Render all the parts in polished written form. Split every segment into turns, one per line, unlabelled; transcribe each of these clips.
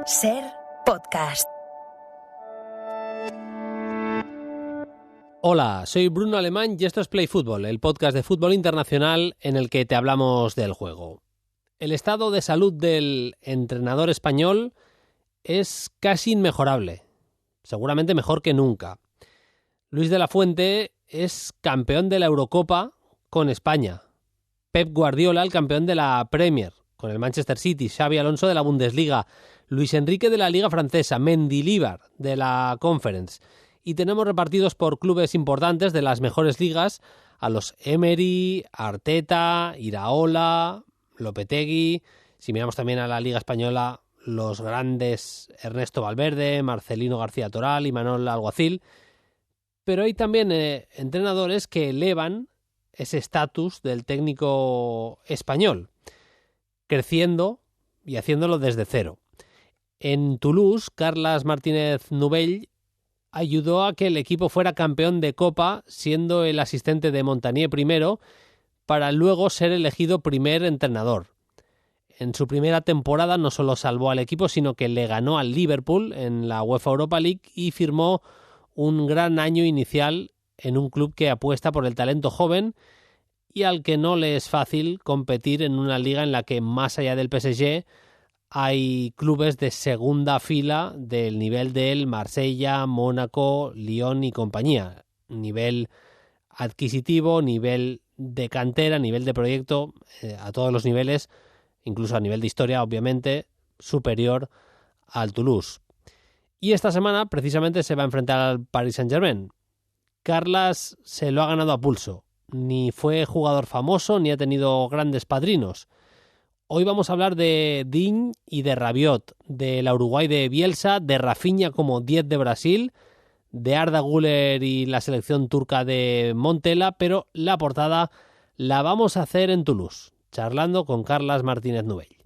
Ser podcast.
Hola, soy Bruno Alemán y esto es Play Fútbol, el podcast de fútbol internacional en el que te hablamos del juego. El estado de salud del entrenador español es casi inmejorable, seguramente mejor que nunca. Luis de la Fuente es campeón de la Eurocopa con España. Pep Guardiola, el campeón de la Premier con el Manchester City. Xabi Alonso de la Bundesliga. Luis Enrique de la Liga Francesa. Mendilibar de la Conference. Y tenemos repartidos por clubes importantes de las mejores ligas a los Emery, Arteta, Iraola, Lopetegui. Si miramos también a la Liga Española, los grandes Ernesto Valverde, Marcelino García Toral y Manuel Alguacil. Pero hay también entrenadores que elevan ese estatus del técnico español, creciendo y haciéndolo desde cero. En Toulouse, Carles Martínez Nubell ayudó a que el equipo fuera campeón de Copa, siendo el asistente de Montanier primero, para luego ser elegido primer entrenador. En su primera temporada no solo salvó al equipo, sino que le ganó al Liverpool en la UEFA Europa League y firmó un gran año inicial en un club que apuesta por el talento joven y al que no le es fácil competir en una liga en la que, más allá del PSG, hay clubes de segunda fila del nivel del Marsella, Mónaco, Lyon y compañía. Nivel adquisitivo, nivel de cantera, nivel de proyecto, a todos los niveles, incluso a nivel de historia, obviamente, superior al Toulouse. Y esta semana, precisamente, se va a enfrentar al Paris Saint-Germain. Carles se lo ha ganado a pulso. Ni fue jugador famoso, ni ha tenido grandes padrinos. Hoy vamos a hablar de Digne y de Rabiot, de la Uruguay de Bielsa, de Rafinha como 10 de Brasil, de Arda Güler y la selección turca de Montella, pero la portada la vamos a hacer en Toulouse, charlando con Carles Martínez Nubell.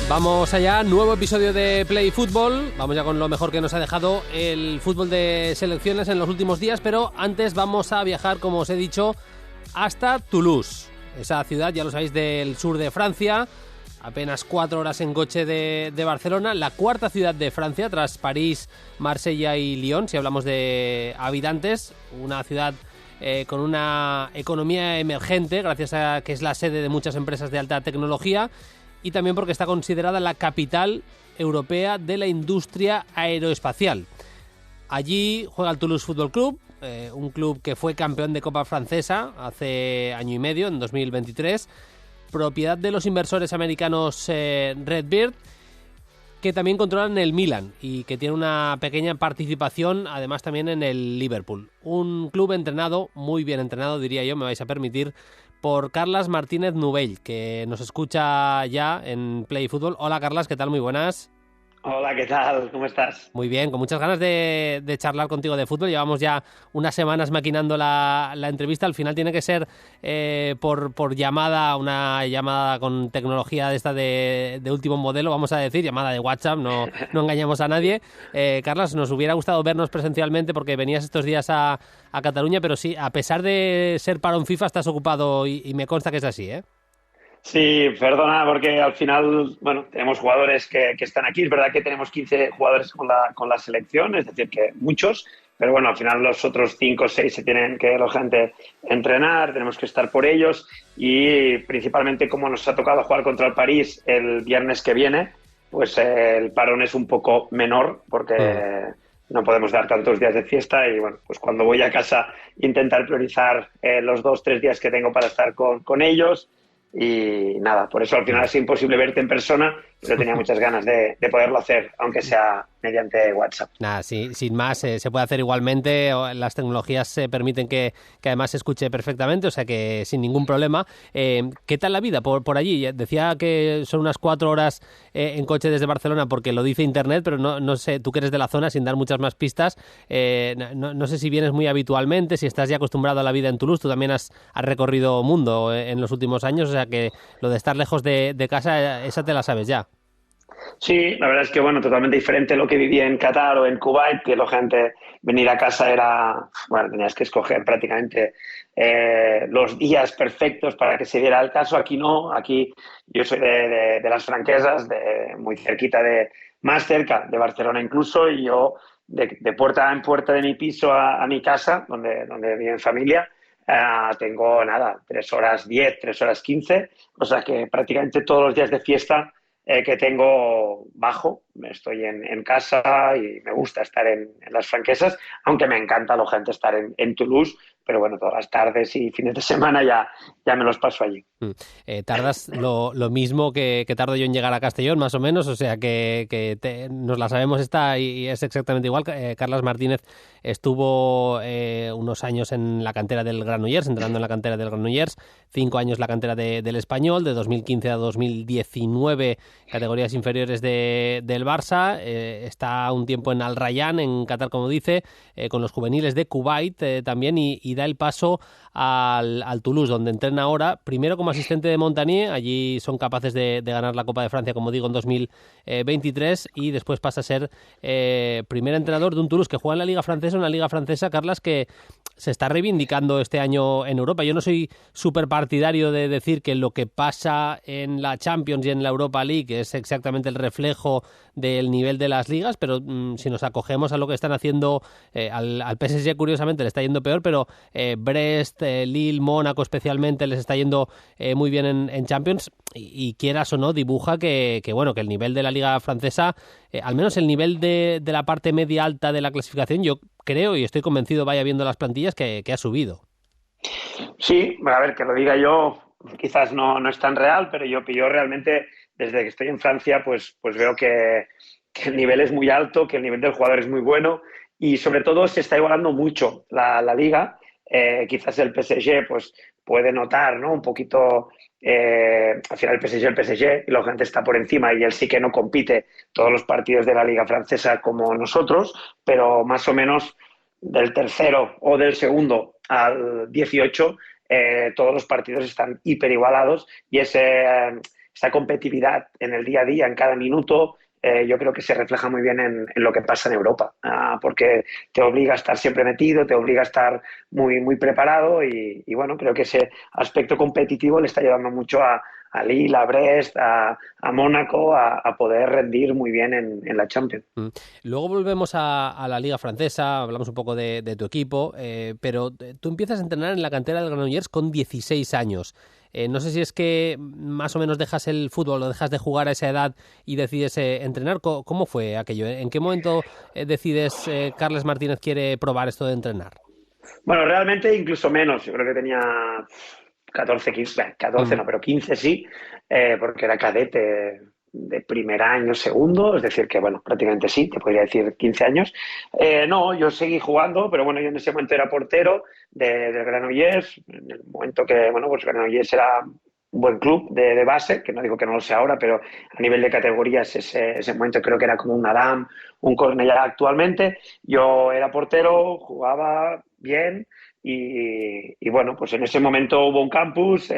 Vamos allá, nuevo episodio de Play Fútbol. Vamos ya con lo mejor que nos ha dejado el fútbol de selecciones en los últimos días, pero antes vamos a viajar, como os he dicho, hasta Toulouse. Esa ciudad, ya lo sabéis, del sur de Francia, apenas 4 horas en coche de Barcelona, la cuarta ciudad de Francia, tras París, Marsella y Lyon, si hablamos de habitantes, una ciudad con una economía emergente, gracias a que es la sede de muchas empresas de alta tecnología, y también porque está considerada la capital europea de la industria aeroespacial. Allí juega el Toulouse Football Club, un club que fue campeón de Copa Francesa hace año y medio, en 2023, propiedad de los inversores americanos Redbird, que también controlan el Milan y que tiene una pequeña participación además también en el Liverpool. Un club entrenado, muy bien entrenado diría yo, me vais a permitir, por Carles Martínez Nubell, que nos escucha ya en Play Fútbol. Hola Carles, ¿qué tal? Muy buenas.
Hola, ¿qué tal? ¿Cómo estás?
Muy bien, con muchas ganas de charlar contigo de fútbol. Llevamos ya unas semanas maquinando la entrevista. Al final tiene que ser por llamada, una llamada con tecnología de esta de último modelo, vamos a decir, llamada de WhatsApp, no engañamos a nadie. Carles, nos hubiera gustado vernos presencialmente porque venías estos días a Cataluña, pero sí, a pesar de ser parón FIFA, estás ocupado y me consta que es así, ¿eh?
Sí, perdona, porque al final, bueno, tenemos jugadores que están aquí. Es verdad que tenemos 15 jugadores con la selección, es decir, que muchos, pero bueno, al final los otros 5 o 6 se tienen que, lógicamente, entrenar, tenemos que estar por ellos y principalmente como nos ha tocado jugar contra el París el viernes que viene, pues el parón es un poco menor porque no podemos dar tantos días de fiesta y bueno, pues cuando voy a casa intentar priorizar los 2-3 días que tengo para estar con ellos. Y nada, por eso al final es imposible verte en persona, yo tenía muchas ganas de poderlo hacer, aunque sea mediante WhatsApp.
Nada, sí, sin más, se puede hacer igualmente. Las tecnologías permiten que además se escuche perfectamente, o sea que sin ningún problema. ¿Qué tal la vida por allí? Decía que son unas 4 horas en coche desde Barcelona porque lo dice Internet, pero no sé, tú que eres de la zona, sin dar muchas más pistas, no sé si vienes muy habitualmente, si estás ya acostumbrado a la vida en Toulouse. Tú también has recorrido mundo en los últimos años, o sea que lo de estar lejos de casa, esa te la sabes ya.
Sí, la verdad es que, bueno, totalmente diferente a lo que vivía en Qatar o en Kuwait, que la gente venir a casa era, bueno, tenías que escoger prácticamente los días perfectos para que se diera el caso. Aquí no, aquí yo soy de las Franquesas, muy cerquita más cerca de Barcelona incluso, y yo de puerta en puerta de mi piso a mi casa, donde vive mi familia, tengo nada, 3 horas 10, 3 horas 15, o sea que prácticamente todos los días de fiesta que tengo bajo. Estoy en casa y me gusta estar en las Franquesas, aunque me encanta, lógicamente, estar en Toulouse, pero bueno, todas las tardes y fines de semana ya me los paso allí.
Tardas lo mismo que tardo yo en llegar a Castellón, más o menos, o sea nos la sabemos esta y es exactamente igual. Carlas Martínez estuvo unos años en la cantera del Granollers, entrenando en la cantera del Granollers, 5 años la cantera del Español, de 2015 a 2019 categorías inferiores del Barça, está un tiempo en Al Rayyan, en Qatar, como dice, con los juveniles de Kuwait también, y da el paso al Toulouse, donde entrena ahora, primero como asistente de Montagnier, allí son capaces de ganar la Copa de Francia, como digo, en 2023, y después pasa a ser primer entrenador de un Toulouse que juega en la Liga Francesa, una Liga Francesa, Carlas, que se está reivindicando este año en Europa. Yo no soy súper partidario de decir que lo que pasa en la Champions y en la Europa League es exactamente el reflejo del nivel de las ligas, pero si nos acogemos a lo que están haciendo al PSG, curiosamente le está yendo peor, pero Brest, Lille, Mónaco especialmente les está yendo muy bien en Champions, y quieras o no dibuja que bueno, que el nivel de la liga francesa, al menos el nivel de la parte media alta de la clasificación, yo creo y estoy convencido, vaya viendo las plantillas, que ha subido.
Sí, a ver, que lo diga yo, quizás no es tan real, pero yo realmente, desde que estoy en Francia, pues veo que el nivel es muy alto, que el nivel del jugador es muy bueno, y sobre todo se está igualando mucho la liga. Quizás el PSG pues puede notar, ¿no? Un poquito, al final el PSG, y la gente está por encima, y él sí que no compite todos los partidos de la liga francesa como nosotros, pero más o menos del tercero o del segundo al 18, todos los partidos están hiper igualados, y esa competitividad en el día a día, en cada minuto, yo creo que se refleja muy bien en lo que pasa en Europa, porque te obliga a estar siempre metido, te obliga a estar muy preparado, y bueno, creo que ese aspecto competitivo le está ayudando mucho a Lille, a Brest, a Mónaco a poder rendir muy bien en la Champions.
Luego volvemos a la Liga Francesa, hablamos un poco de tu equipo, pero tú empiezas a entrenar en la cantera del Granollers con 16 años. No sé si es que más o menos dejas el fútbol o dejas de jugar a esa edad y decides entrenar. ¿Cómo fue aquello? ¿En qué momento decides, Carles Martínez quiere probar esto de entrenar?
Bueno, realmente incluso menos. Yo creo que tenía 14, 15, 14
Mm.
no, pero 15 sí, porque era cadete de primer año, segundo, es decir, que bueno, prácticamente sí, te podría decir 15 años. No, yo seguí jugando, pero bueno, yo en ese momento era portero del Granollers, en el momento que, bueno, pues Granollers era un buen club de base, que no digo que no lo sea ahora, pero a nivel de categorías ese momento creo que era como un Adam, un Cornellà actualmente. Yo era portero, jugaba bien, y bueno, pues en ese momento hubo un campus,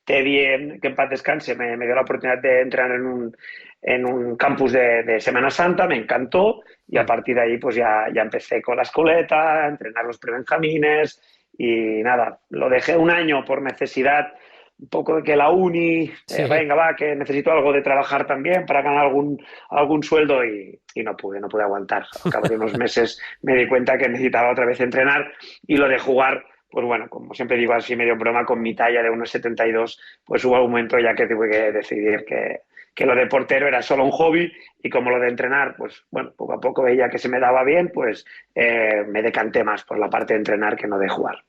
Teddy, que en paz descanse, me dio la oportunidad de entrenar en un campus de Semana Santa, me encantó, y a partir de ahí pues ya empecé con la escoleta, a entrenar los prebenjamines, y nada, lo dejé un año por necesidad, un poco de que la uni,
Sí.
venga, va, que necesito algo de trabajar también para ganar algún sueldo, y no pude aguantar. Al cabo de unos meses me di cuenta que necesitaba otra vez entrenar, y lo de jugar, pues bueno, como siempre digo así medio en broma, con mi talla de 1,72, pues hubo un momento ya que tuve que decidir que lo de portero era solo un hobby, y como lo de entrenar, pues bueno, poco a poco veía que se me daba bien, pues me decanté más por la parte de entrenar que no de jugar.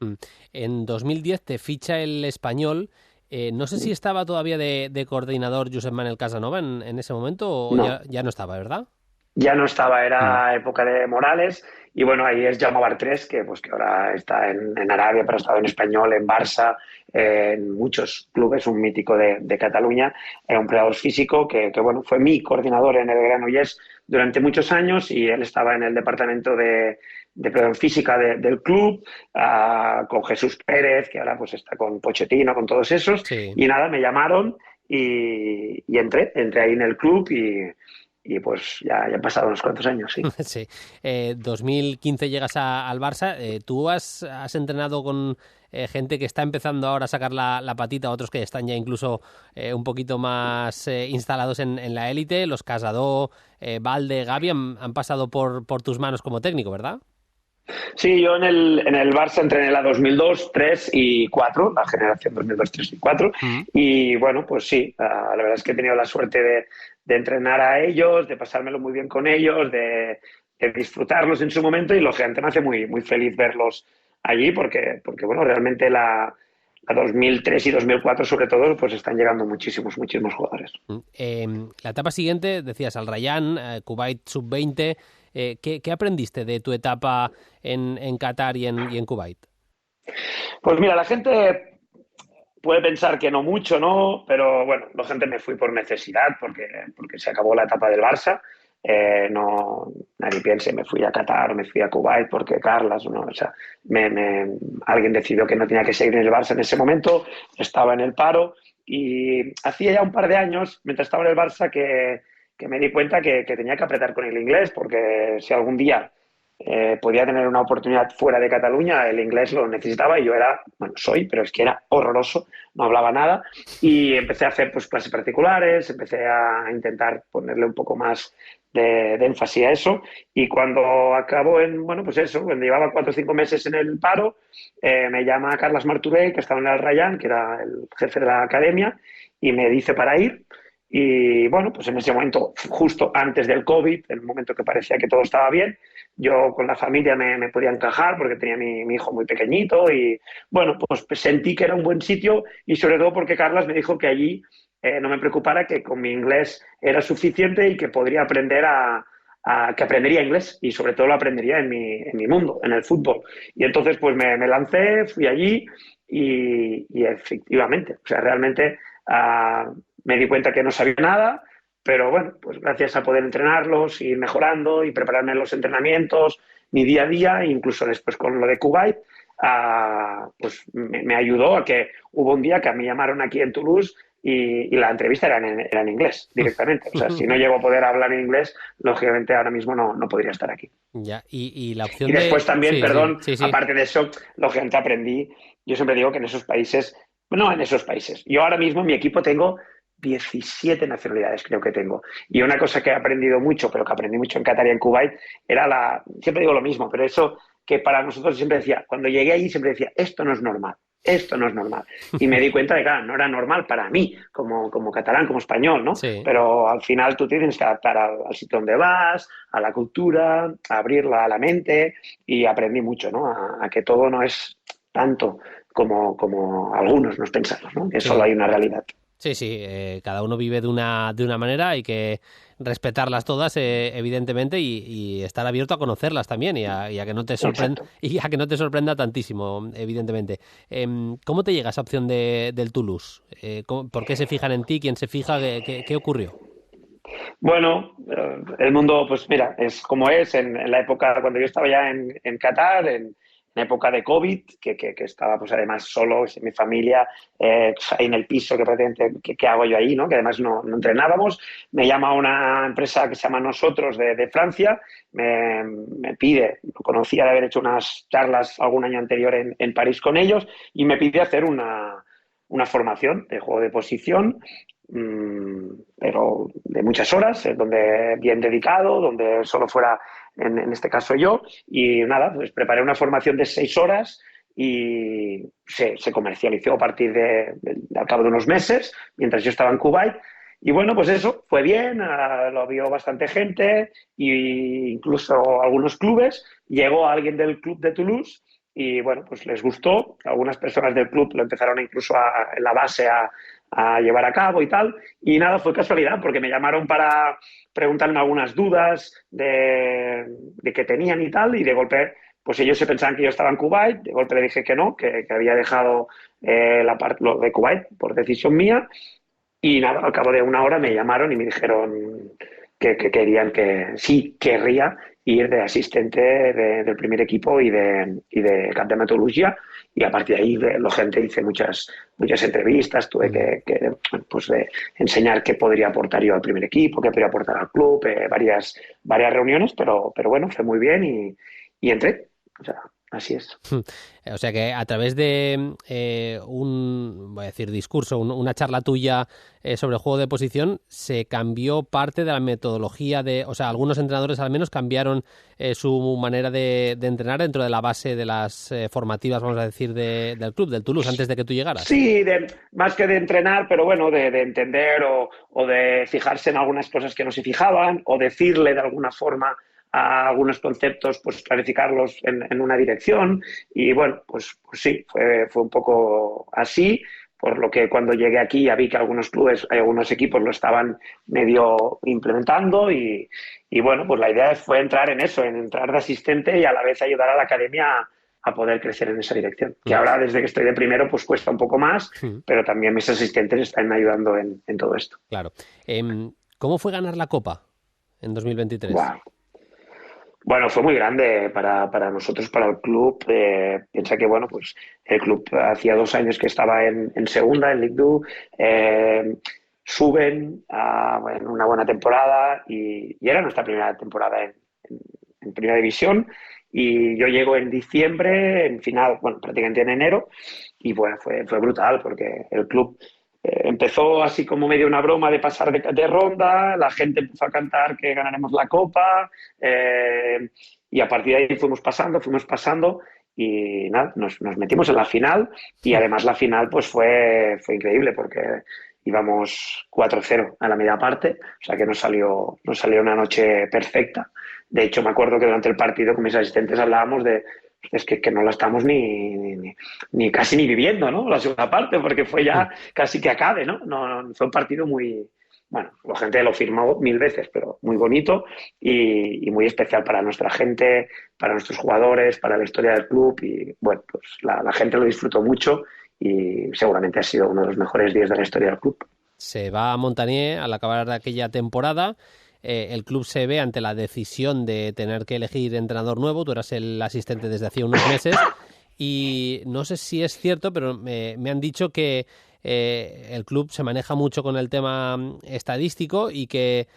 En 2010 te ficha el Español. No sé si estaba todavía de coordinador Josep Manuel Casanova en ese momento o
No,
ya no estaba, ¿verdad?
ya no estaba,
Mm.
era época de Morales. Y bueno, ahí es Jaume Bartrés, que ahora está en Arabia, pero ha estado en Español, en Barça, en muchos clubes, un mítico de Cataluña, un preparador físico bueno, fue mi coordinador en el Granollers durante muchos años, y él estaba en el departamento de preparador física del club, con Jesús Pérez, que ahora pues está con Pochettino, con todos esos.
Sí.
Y nada, me llamaron y entré ahí en el club, y pues ya han pasado unos cuantos años, sí.
Sí. 2015 llegas al Barça. ¿Tú has entrenado con gente que está empezando ahora a sacar la patita, otros que están ya incluso un poquito más instalados en la élite? Los Casado, Valde, Gavi han pasado por tus manos como técnico, ¿verdad?
Sí, yo en el Barça entrené la 2002, 3 y 4, la generación 2002, 3 y 4.
Mm.
Y bueno, pues sí, la verdad es que he tenido la suerte de entrenar a ellos, de pasármelo muy bien con ellos, de disfrutarlos en su momento, y lógicamente me hace muy, muy feliz verlos allí porque bueno, realmente la 2003 y 2004 sobre todo, pues están llegando muchísimos, muchísimos jugadores.
La etapa siguiente, decías, Al Rayyan, Kuwait sub-20. ¿Qué aprendiste de tu etapa en Qatar y en Kuwait?
Pues mira, la gente puede pensar que no mucho, ¿no? Pero bueno, lógicamente me fui por necesidad, porque se acabó la etapa del Barça. No, nadie piense, me fui a Qatar, me fui a Kuwait porque Carlas, ¿no? O sea, alguien decidió que no tenía que seguir en el Barça en ese momento, estaba en el paro, y hacía ya un par de años, mientras estaba en el Barça, que me di cuenta que tenía que apretar con el inglés, porque si algún día podía tener una oportunidad fuera de Cataluña, el inglés lo necesitaba, y yo era, bueno, pero es que era horroroso, no hablaba nada, y empecé a hacer pues clases particulares, empecé a intentar ponerle un poco más de énfasis a eso, y cuando acabó bueno, pues eso, cuando llevaba 4 o 5 meses en el paro, me llama Carles Martorell, que estaba en el Al Rayyan, que era el jefe de la academia, y me dice para ir. Y bueno, pues en ese momento, justo antes del COVID, en el momento que parecía que todo estaba bien, yo con la familia me podía encajar porque tenía mi hijo muy pequeñito, y bueno, pues sentí que era un buen sitio, y sobre todo porque Carlas me dijo que allí no me preocupara, que con mi inglés era suficiente y que podría aprender que aprendería inglés, y sobre todo lo aprendería en mi mundo, en el fútbol. Y entonces pues me lancé, fui allí, y efectivamente, o sea, realmente me di cuenta que no sabía nada, pero bueno, pues gracias a poder entrenarlos, ir mejorando y prepararme en los entrenamientos, mi día a día, incluso después con lo de Kuwait, pues me ayudó a que hubo un día que me llamaron aquí en Toulouse, y la entrevista era en inglés directamente. O sea, si no llego a poder hablar en inglés, lógicamente ahora mismo no podría estar aquí.
Ya, y la
Y
opción
después
de...
también,
Sí, sí,
perdón,
sí, sí.
aparte de eso, lógicamente aprendí, yo siempre digo que en esos países, no en esos países, yo ahora mismo en mi equipo tengo 17 nacionalidades, creo que tengo. Y una cosa que he aprendido mucho, pero que aprendí mucho en Qatar y en Kuwait, era siempre digo lo mismo, pero eso que para nosotros siempre decía, cuando llegué allí siempre decía, esto no es normal. Esto no es normal. Y me di cuenta de que, claro, no era normal para mí, como catalán, como español, ¿no?
Sí.
Pero al final tú tienes que adaptar al sitio donde vas, a la cultura, a abrirla a la mente, y aprendí mucho, ¿no? A que todo no es tanto como algunos nos pensamos, ¿no? Que solo
Sí.
hay una realidad.
Sí, sí, cada uno vive de una manera, hay que respetarlas todas, evidentemente, y estar abierto a conocerlas también y a que no te sorprenda,
Exacto.
y a que no te sorprenda tantísimo, evidentemente. ¿Cómo te llega esa opción del Toulouse? ¿Por qué se fijan en ti? ¿Quién se fija? ¿Qué ocurrió?
Bueno, el mundo, pues mira, es como es. En la época, cuando yo estaba ya en Qatar, en época de COVID, que estaba pues además solo, sin mi familia, pues, ahí en el piso, que prácticamente, ¿qué hago yo ahí? ¿No? Que además no entrenábamos. Me llama una empresa que se llama Nosotros, de Francia, me pide, lo conocía de haber hecho unas charlas algún año anterior en París con ellos, y me pide hacer una formación de juego de posición, pero de muchas horas, donde bien dedicado, donde solo fuera, en este caso yo, y nada, pues preparé una formación de 6 horas, y se comercializó a partir al cabo de unos meses, mientras yo estaba en Kuwait. Y bueno, pues eso, fue bien, lo vio bastante gente, e incluso algunos clubes. Llegó alguien del club de Toulouse y bueno, pues les gustó. Algunas personas del club lo empezaron incluso en la base a llevar a cabo y tal. Y nada, fue casualidad porque me llamaron para preguntarme algunas dudas de que tenían y tal, y de golpe, pues ellos se pensaban que yo estaba en Kuwait, de golpe le dije que no, que había dejado lo de Kuwait por decisión mía, y nada, al cabo de una hora me llamaron y me dijeron que querían que sí, querría ir de asistente del primer equipo y de camp de metodología, y a partir de ahí, gente, hice muchas entrevistas, tuve pues, enseñar qué podría aportar yo al primer equipo, qué podría aportar al club, varias reuniones, pero bueno, fue muy bien y entré. O sea, así es.
O sea que a través de voy a decir, discurso, una charla tuya sobre el juego de posición, se cambió parte de la metodología o sea, algunos entrenadores al menos cambiaron su manera de entrenar dentro de la base de las formativas, vamos a decir, del club, del Toulouse, antes de que tú llegaras.
Sí, más que de entrenar, pero bueno, de entender o de fijarse en algunas cosas que no se fijaban, o decirle de alguna forma a algunos conceptos, pues clarificarlos en una dirección. Y bueno, pues sí, fue un poco así, por lo que cuando llegué aquí ya vi que algunos clubes, algunos equipos lo estaban medio implementando y bueno, pues la idea fue entrar en eso, en entrar de asistente y a la vez ayudar a la academia a poder crecer en esa dirección. Que ahora, desde que estoy de primero, pues cuesta un poco más, pero también mis asistentes están ayudando en todo esto.
Claro. ¿Cómo fue ganar la Copa en 2023?
Wow. Bueno, fue muy grande para nosotros, para el club. Piensa que, bueno, pues el club hacía 2 años que estaba en segunda, en Ligue 2. Suben en una buena temporada y era nuestra primera temporada en primera división. Y yo llego en diciembre, en final, bueno, prácticamente en enero, y bueno, fue brutal porque el club empezó así como medio una broma de pasar de ronda, la gente empezó a cantar que ganaremos la Copa, y a partir de ahí fuimos pasando y nada, nos metimos en la final y además la final pues fue increíble porque íbamos 4-0 a la media parte, o sea que nos salió una noche perfecta. De hecho, me acuerdo que durante el partido con mis asistentes hablábamos de es que no la estamos ni casi ni viviendo, ¿no? La segunda parte, porque fue ya casi que acabe, ¿no? No, fue un partido muy, bueno, la gente lo firmó 1000 veces, pero muy bonito y muy especial para nuestra gente, para nuestros jugadores, para la historia del club y, bueno, pues la gente lo disfrutó mucho y seguramente ha sido uno de los mejores días de la historia del club.
Se va a Montagnier al acabar de aquella temporada. El club se ve ante la decisión de tener que elegir entrenador nuevo. Tú eras el asistente desde hacía unos meses y no sé si es cierto, pero me han dicho que el club se maneja mucho con el tema estadístico y que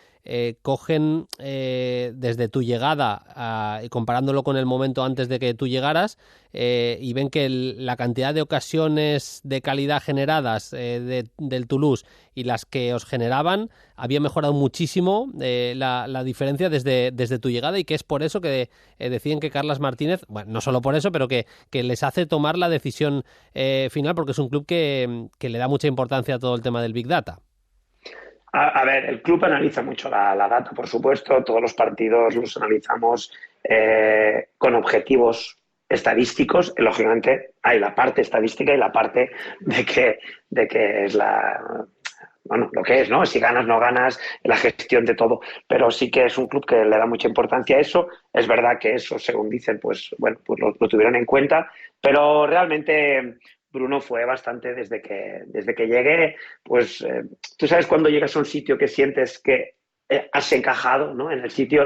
cogen desde tu llegada y comparándolo con el momento antes de que tú llegaras y ven que la cantidad de ocasiones de calidad generadas del Toulouse y las que os generaban había mejorado muchísimo la diferencia desde tu llegada y que es por eso que deciden que Carles Martínez, bueno, no solo por eso, pero que les hace tomar la decisión final porque es un club que le da mucha importancia a todo el tema del Big Data.
A ver, el club analiza mucho la data, por supuesto. Todos los partidos los analizamos con objetivos estadísticos. Lógicamente, hay la parte estadística y la parte de que es bueno, lo que es, ¿no? Si ganas, no ganas, la gestión de todo. Pero sí que es un club que le da mucha importancia a eso. Es verdad que eso, según dicen, pues bueno, pues lo tuvieron en cuenta. Pero realmente Bruno fue bastante desde que llegué, pues tú sabes cuando llegas a un sitio que sientes que has encajado, ¿no? En el sitio,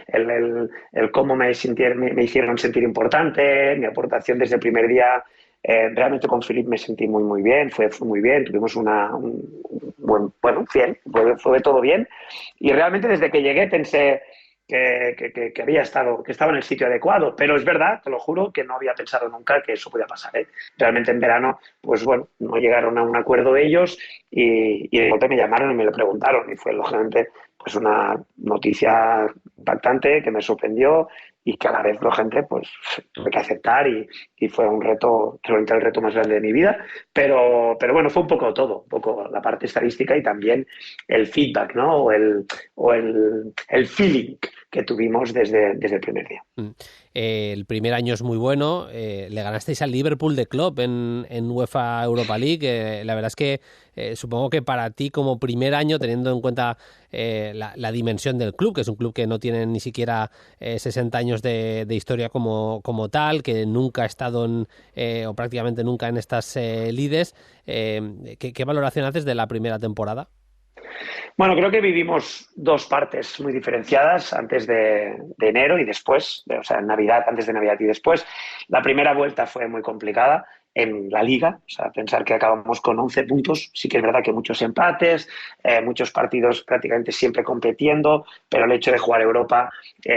el cómo me hicieron sentir importante, mi aportación desde el primer día. Realmente con Philippe me sentí muy, muy bien, fue muy bien, tuvimos un buen, bueno, bien, fue todo bien. Y realmente desde que llegué pensé que estaba en el sitio adecuado, pero es verdad, te lo juro, que no había pensado nunca que eso podía pasar, ¿eh? Realmente en verano, pues bueno, no llegaron a un acuerdo ellos y de golpe me llamaron y me lo preguntaron y fue lógicamente pues una noticia impactante que me sorprendió y que a la vez la gente pues tuve que aceptar y fue un reto, realmente el reto más grande de mi vida, pero bueno, fue un poco todo, un poco la parte estadística y también el feedback, ¿no? O el feeling que tuvimos desde el primer día.
El primer año es muy bueno. Le ganasteis al Liverpool de Klopp en UEFA Europa League. La verdad es que supongo que para ti como primer año, teniendo en cuenta la dimensión del club, que es un club que no tiene ni siquiera 60 años de historia como tal, que nunca ha estado o prácticamente nunca en estas lides, ¿qué valoración haces de la primera temporada?
Bueno, creo que vivimos dos partes muy diferenciadas antes de enero y después, o sea, en Navidad, antes de Navidad y después. La primera vuelta fue muy complicada en la Liga, o sea, pensar que acabamos con 11 puntos, sí que es verdad que muchos empates, muchos partidos prácticamente siempre compitiendo, pero el hecho de jugar Europa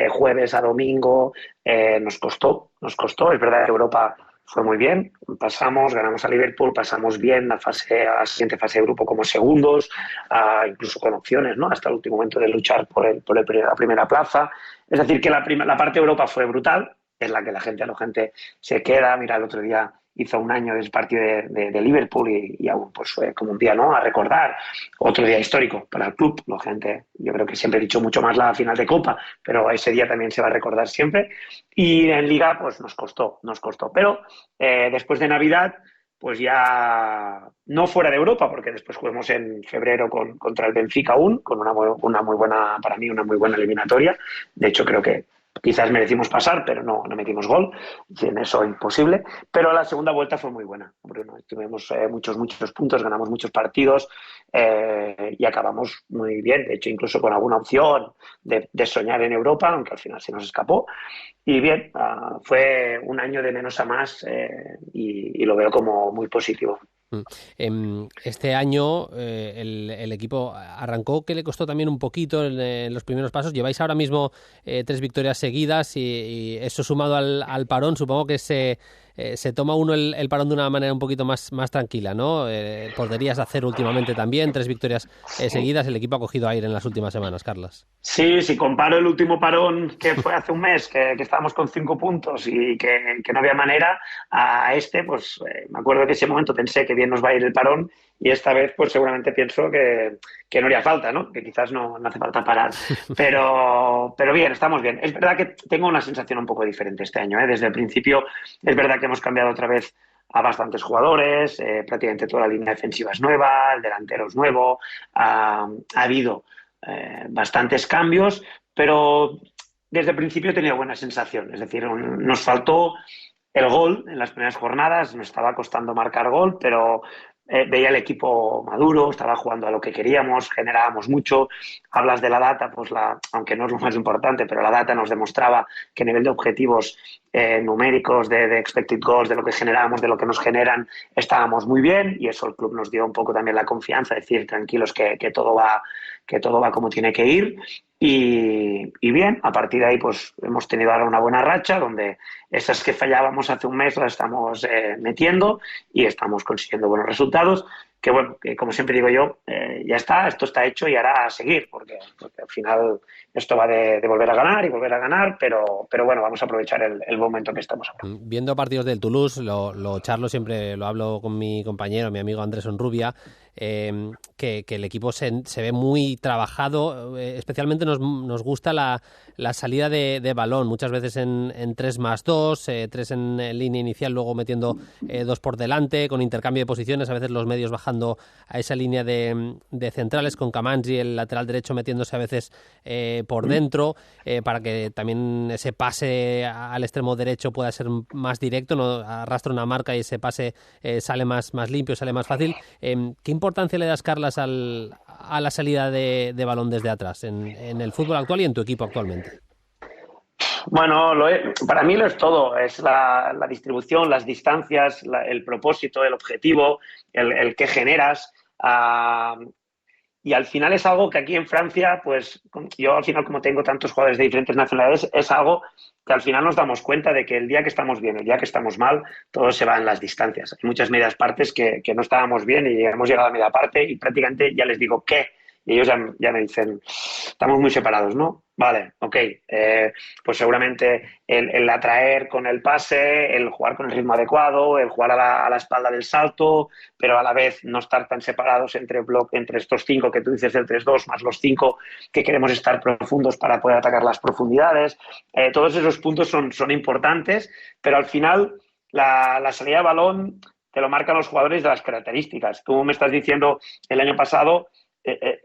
jueves a domingo nos costó, es verdad que Europa fue muy bien, ganamos a Liverpool, pasamos bien a la siguiente fase de grupo como segundos, incluso con opciones, ¿no? Hasta el último momento de luchar por la primera plaza. Es decir, que la parte de Europa fue brutal, es la que la gente se queda. Mira, el otro día hizo un año del partido de Liverpool y aún pues fue como un día, ¿no?, a recordar, otro día histórico para el club. La gente, yo creo que siempre he dicho mucho más la final de Copa, pero ese día también se va a recordar siempre. Y en Liga pues nos costó, pero después de Navidad pues ya no fuera de Europa, porque después jugamos en febrero contra el Benfica aún, con una muy buena, para mí, una muy buena eliminatoria. De hecho, creo que quizás merecimos pasar, pero no metimos gol, en eso imposible. Pero la segunda vuelta fue muy buena, Bruno. Tuvimos muchos puntos, ganamos muchos partidos y acabamos muy bien. De hecho, incluso con alguna opción de soñar en Europa, aunque al final se nos escapó. Y bien, fue un año de menos a más y lo veo como muy positivo.
Este año el equipo arrancó, que le costó también un poquito en los primeros pasos. Lleváis ahora mismo 3 victorias seguidas y eso sumado al parón, supongo que se toma uno el parón de una manera un poquito más tranquila, ¿no? Podrías hacer últimamente también 3 victorias seguidas. El equipo ha cogido aire en las últimas semanas, Carlas.
Sí, si comparo el último parón que fue hace un mes, que estábamos con 5 puntos y que no había manera, a pues me acuerdo que ese momento pensé que bien nos va a ir el parón y esta vez pues seguramente pienso que no haría falta, ¿no? Que quizás no hace falta parar. Pero bien, estamos bien. Es verdad que tengo una sensación un poco diferente este año, ¿eh? Desde el principio es verdad que hemos cambiado otra vez a bastantes jugadores, prácticamente toda la línea defensiva es nueva, el delantero es nuevo, ha habido bastantes cambios, pero desde el principio he tenido buena sensación. Es decir, nos faltó el gol en las primeras jornadas, nos estaba costando marcar gol, pero veía el equipo maduro, estaba jugando a lo que queríamos, generábamos mucho. Hablas de la data, pues aunque no es lo más importante, pero la data nos demostraba que a nivel de objetivos numéricos, de expected goals, de lo que generábamos, de lo que nos generan, estábamos muy bien, y eso el club nos dio un poco también la confianza, decir tranquilos que todo va como tiene que ir. Y bien, a partir de ahí pues hemos tenido ahora una buena racha donde esas que fallábamos hace un mes las estamos metiendo y estamos consiguiendo buenos resultados, que bueno, que como siempre digo yo, ya está, esto está hecho y ahora a seguir, porque al final esto va de volver a ganar, pero bueno, vamos a aprovechar el momento que estamos ahora.
Viendo partidos del Toulouse, lo charlo siempre, lo hablo con mi compañero, mi amigo Andrés Onrubia, que el equipo se ve muy trabajado, especialmente nos gusta la salida de balón, muchas veces en 3+2, 3 en línea inicial, luego metiendo 2 por delante, con intercambio de posiciones, a veces los medios bajando a esa línea de centrales, con Kamanzi, el lateral derecho, metiéndose a veces por dentro, para que también ese pase al extremo derecho pueda ser más directo, no arrastra una marca y ese pase sale más limpio, sale más fácil. ¿Qué importancia le das, Carlas, a la salida de balón desde atrás en el fútbol actual y en tu equipo actualmente?
Bueno, para mí lo es todo, es la distribución, las distancias, el propósito, el objetivo, el que generas. Y al final es algo que aquí en Francia, pues yo al final, como tengo tantos jugadores de diferentes nacionalidades, es algo que al final nos damos cuenta de que el día que estamos bien, el día que estamos mal, todo se va en las distancias. Hay muchas medias partes que no estábamos bien y hemos llegado a media parte y prácticamente ya les digo ¿qué? Y ellos ya me dicen, estamos muy separados, ¿no? Vale, ok. Pues seguramente el atraer con el pase, el jugar con el ritmo adecuado, el jugar a la espalda del salto, pero a la vez no estar tan separados entre estos 5 que tú dices del 3-2, más los 5 que queremos estar profundos para poder atacar las profundidades. Todos esos puntos son importantes, pero al final la salida de balón te lo marcan los jugadores de las características. Tú me estás diciendo el año pasado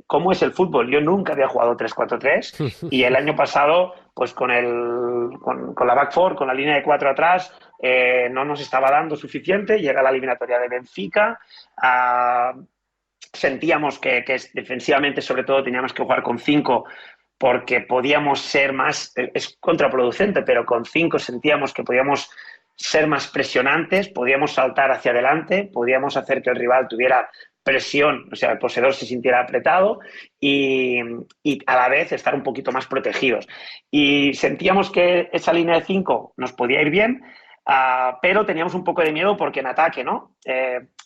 cómo es el fútbol. Yo nunca había jugado 3-4-3 y el año pasado, pues con la back four, con la línea de 4 atrás, no nos estaba dando suficiente. Llega la eliminatoria de Benfica. Sentíamos que defensivamente, sobre todo, teníamos que jugar con 5 porque podíamos ser más, es contraproducente, pero con 5 sentíamos que podíamos ser más presionantes, podíamos saltar hacia adelante, podíamos hacer que el rival tuviera presión, o sea, el poseedor se sintiera apretado y a la vez estar un poquito más protegidos. Y sentíamos que esa línea de 5 nos podía ir bien, pero teníamos un poco de miedo porque en ataque, ¿no?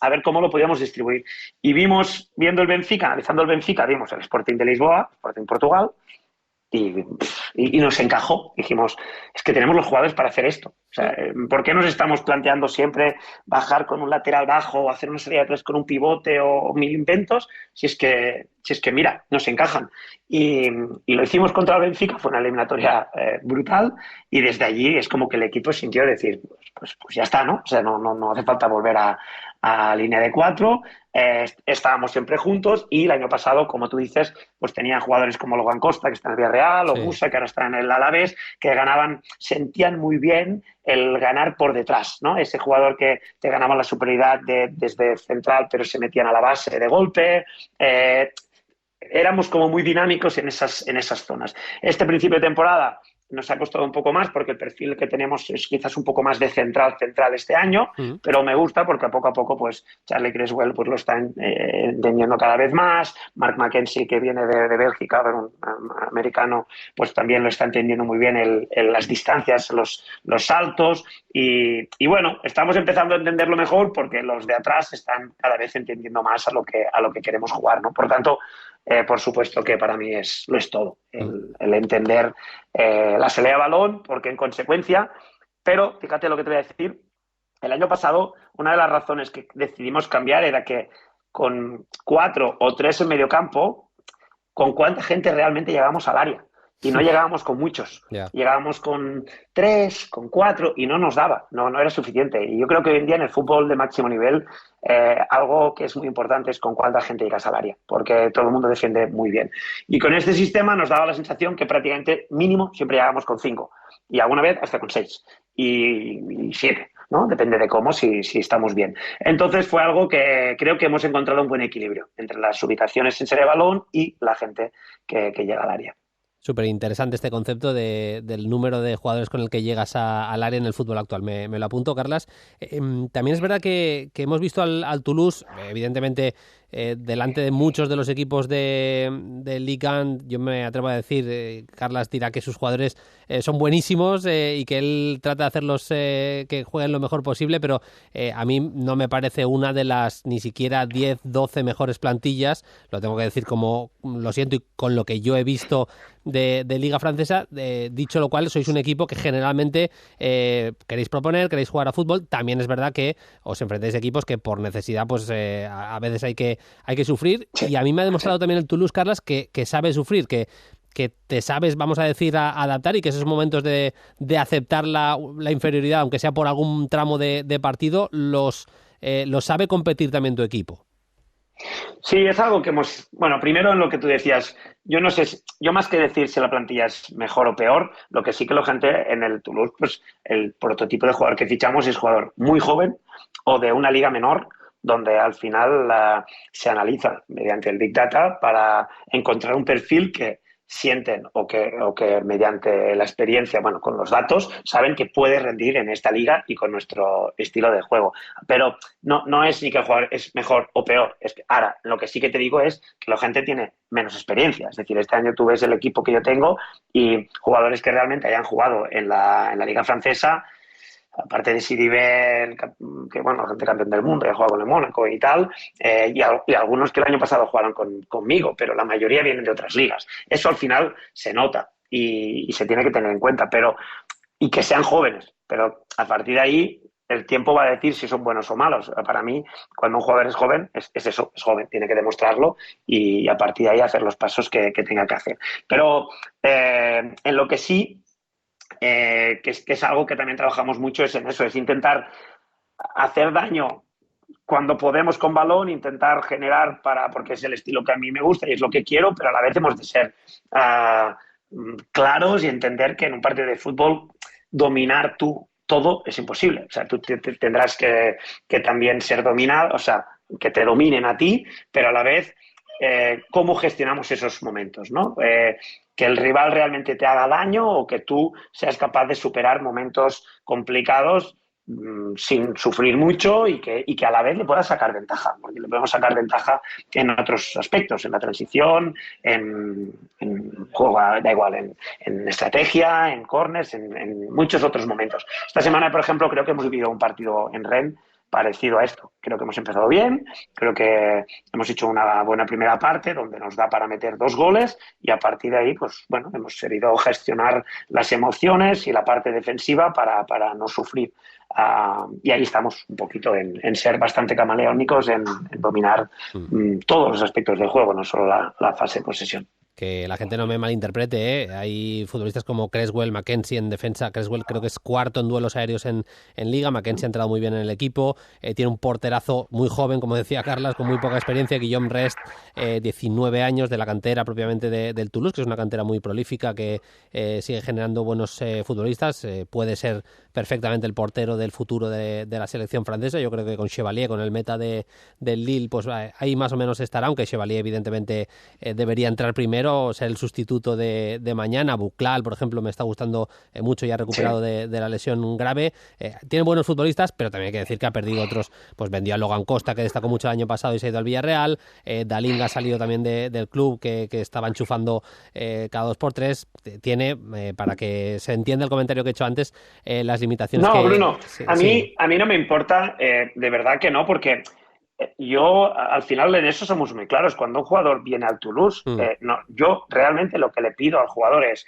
A ver cómo lo podíamos distribuir. Y viendo el Benfica, analizando el Benfica, vimos el Sporting de Lisboa, Sporting Portugal, y nos encajó. Dijimos, es que tenemos los jugadores para hacer esto. O sea, ¿por qué nos estamos planteando siempre bajar con un lateral bajo o hacer una salida de 3 con un pivote o mil inventos? Si es que mira, nos encajan. Y lo hicimos contra el Benfica, fue una eliminatoria brutal y desde allí es como que el equipo sintió decir, pues ya está, ¿no? O sea, no hace falta volver a línea de 4. Estábamos siempre juntos y el año pasado, como tú dices, pues tenían jugadores como Logan Costa, que está en el Villarreal, o Musa, que ahora está en el Alavés, que ganaban, sentían muy bien el ganar por detrás, ¿no? Ese jugador que te ganaba la superioridad desde central, pero se metían a la base de golpe. Éramos como muy dinámicos en esas zonas. Este principio de temporada nos ha costado un poco más porque el perfil que tenemos es quizás un poco más de central este año, pero me gusta porque a poco pues Charlie Creswell pues lo está entendiendo cada vez más. Mark McKenzie, que viene de Bélgica, un americano, pues también lo está entendiendo muy bien las distancias, los saltos y bueno, estamos empezando a entenderlo mejor porque los de atrás están cada vez entendiendo más a lo que queremos jugar, ¿no? Por tanto, por supuesto que para mí lo es todo, el entender la salida de balón, porque en consecuencia, pero fíjate lo que te voy a decir, el año pasado una de las razones que decidimos cambiar era que con 4 o 3 en medio campo, ¿con cuánta gente realmente llegamos al área? Y no llegábamos con muchos, llegábamos con 3, con 4 y no nos daba, no era suficiente. Y yo creo que hoy en día en el fútbol de máximo nivel algo que es muy importante es con cuánta gente llegas al área, porque todo el mundo defiende muy bien. Y con este sistema nos daba la sensación que prácticamente mínimo siempre llegábamos con 5 y alguna vez hasta con 6 y 7, ¿no? Depende de cómo, si estamos bien. Entonces fue algo que creo que hemos encontrado un buen equilibrio entre las ubicaciones en serie de balón y la gente que llega al área.
Súper interesante este concepto del número de jugadores con el que llegas al área en el fútbol actual. Me lo apunto, Carlas. También es verdad que hemos visto al Toulouse, evidentemente, delante de muchos de los equipos de Ligue 1, yo me atrevo a decir, Carlas dirá que sus jugadores son buenísimos y que él trata de hacerlos que jueguen lo mejor posible, pero a mí no me parece una de las ni siquiera 10, 12 mejores plantillas, lo tengo que decir como lo siento y con lo que yo he visto de Liga Francesa, dicho lo cual, sois un equipo que generalmente queréis proponer, queréis jugar a fútbol. También es verdad que os enfrentáis a equipos que por necesidad pues a veces hay que sufrir, y a mí me ha demostrado también el Toulouse, Carlas, que sabe sufrir, que te sabes, vamos a decir, a adaptar, y que esos momentos de aceptar la inferioridad, aunque sea por algún tramo de partido, los sabe competir también tu equipo.
Sí, es algo que bueno, primero en lo que tú decías, yo no sé, yo más que decir si la plantilla es mejor o peor, lo que sí que la gente en el Toulouse, pues el prototipo de jugador que fichamos es jugador muy joven o de una liga menor, donde al final se analiza mediante el Big Data para encontrar un perfil que sienten o que mediante la experiencia, bueno, con los datos, saben que puede rendir en esta liga y con nuestro estilo de juego. Pero no es ni que el jugador es mejor o peor. Es que ahora, lo que sí que te digo es que la gente tiene menos experiencia. Es decir, este año tú ves el equipo que yo tengo y jugadores que realmente hayan jugado en la liga francesa, aparte de Siribel, que bueno, gente campeón del mundo, que ha jugado con el Mónaco y tal, y algunos que el año pasado jugaron conmigo, pero la mayoría vienen de otras ligas. Eso al final se nota y se tiene que tener en cuenta, y que sean jóvenes, pero a partir de ahí el tiempo va a decir si son buenos o malos. Para mí, cuando un jugador es joven, es eso, es joven, tiene que demostrarlo y a partir de ahí hacer los pasos que tenga que hacer. Pero en lo que sí, que es algo que también trabajamos mucho, es en eso, es intentar hacer daño cuando podemos con balón, intentar generar porque es el estilo que a mí me gusta y es lo que quiero, pero a la vez hemos de ser claros y entender que en un partido de fútbol dominar tú todo es imposible. O sea, tú tendrás que también ser dominado, o sea, que te dominen a ti, pero a la vez cómo gestionamos esos momentos, ¿no? Que el rival realmente te haga daño o que tú seas capaz de superar momentos complicados sin sufrir mucho y que a la vez le puedas sacar ventaja, porque le podemos sacar ventaja en otros aspectos, en la transición, en juego, da igual, en estrategia, en corners, en muchos otros momentos. Esta semana, por ejemplo, creo que hemos vivido un partido en Rennes parecido a esto. Creo que hemos empezado bien, creo que hemos hecho una buena primera parte donde nos da para meter 2 goles y a partir de ahí, pues bueno, hemos sabido gestionar las emociones y la parte defensiva para no sufrir. Y ahí estamos un poquito en ser bastante camaleónicos, en dominar todos los aspectos del juego, no solo la fase de posesión.
Que la gente no me malinterprete, ¿eh? Hay futbolistas como Creswell, Mackenzie en defensa. Creswell creo que es cuarto en duelos aéreos en Liga. Mackenzie ha entrado muy bien en el equipo. Tiene un porterazo muy joven, como decía Carlas, con muy poca experiencia. Guillaume Rest, 19 años, de la cantera propiamente del Toulouse, que es una cantera muy prolífica que sigue generando buenos futbolistas. Puede ser perfectamente el portero del futuro de la selección francesa. Yo creo que con Chevalier, con el meta del Lille, pues ahí más o menos estará, aunque Chevalier evidentemente debería entrar primero, ser el sustituto de mañana. Buclal, por ejemplo, me está gustando mucho y ha recuperado de la lesión grave. Tiene buenos futbolistas, pero también hay que decir que ha perdido otros. Pues vendió a Logan Costa, que destacó mucho el año pasado y se ha ido al Villarreal. Dalinga ha salido también del club, que estaba enchufando cada 2x3. Tiene, para que se entienda el comentario que he hecho antes, las limitaciones
no,
que...
Bruno,
Sí,
a mí no me importa, de verdad que no, porque yo, al final, en eso somos muy claros. Cuando un jugador viene al Toulouse, yo realmente lo que le pido al jugador es: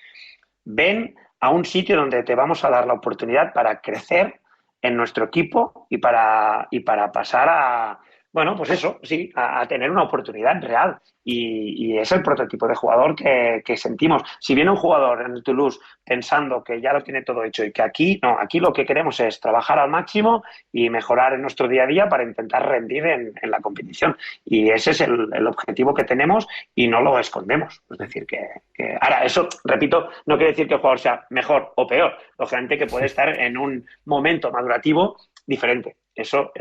ven a un sitio donde te vamos a dar la oportunidad para crecer en nuestro equipo y para pasar bueno, pues eso, sí, a tener una oportunidad real. Y es el prototipo de jugador que sentimos. Si viene un jugador en el Toulouse pensando que ya lo tiene todo hecho y que aquí lo que queremos es trabajar al máximo y mejorar en nuestro día a día para intentar rendir en la competición. Y ese es el objetivo que tenemos y no lo escondemos. Es decir, que ahora, eso, repito, no quiere decir que el jugador sea mejor o peor. Lógicamente que puede estar en un momento madurativo diferente. Eso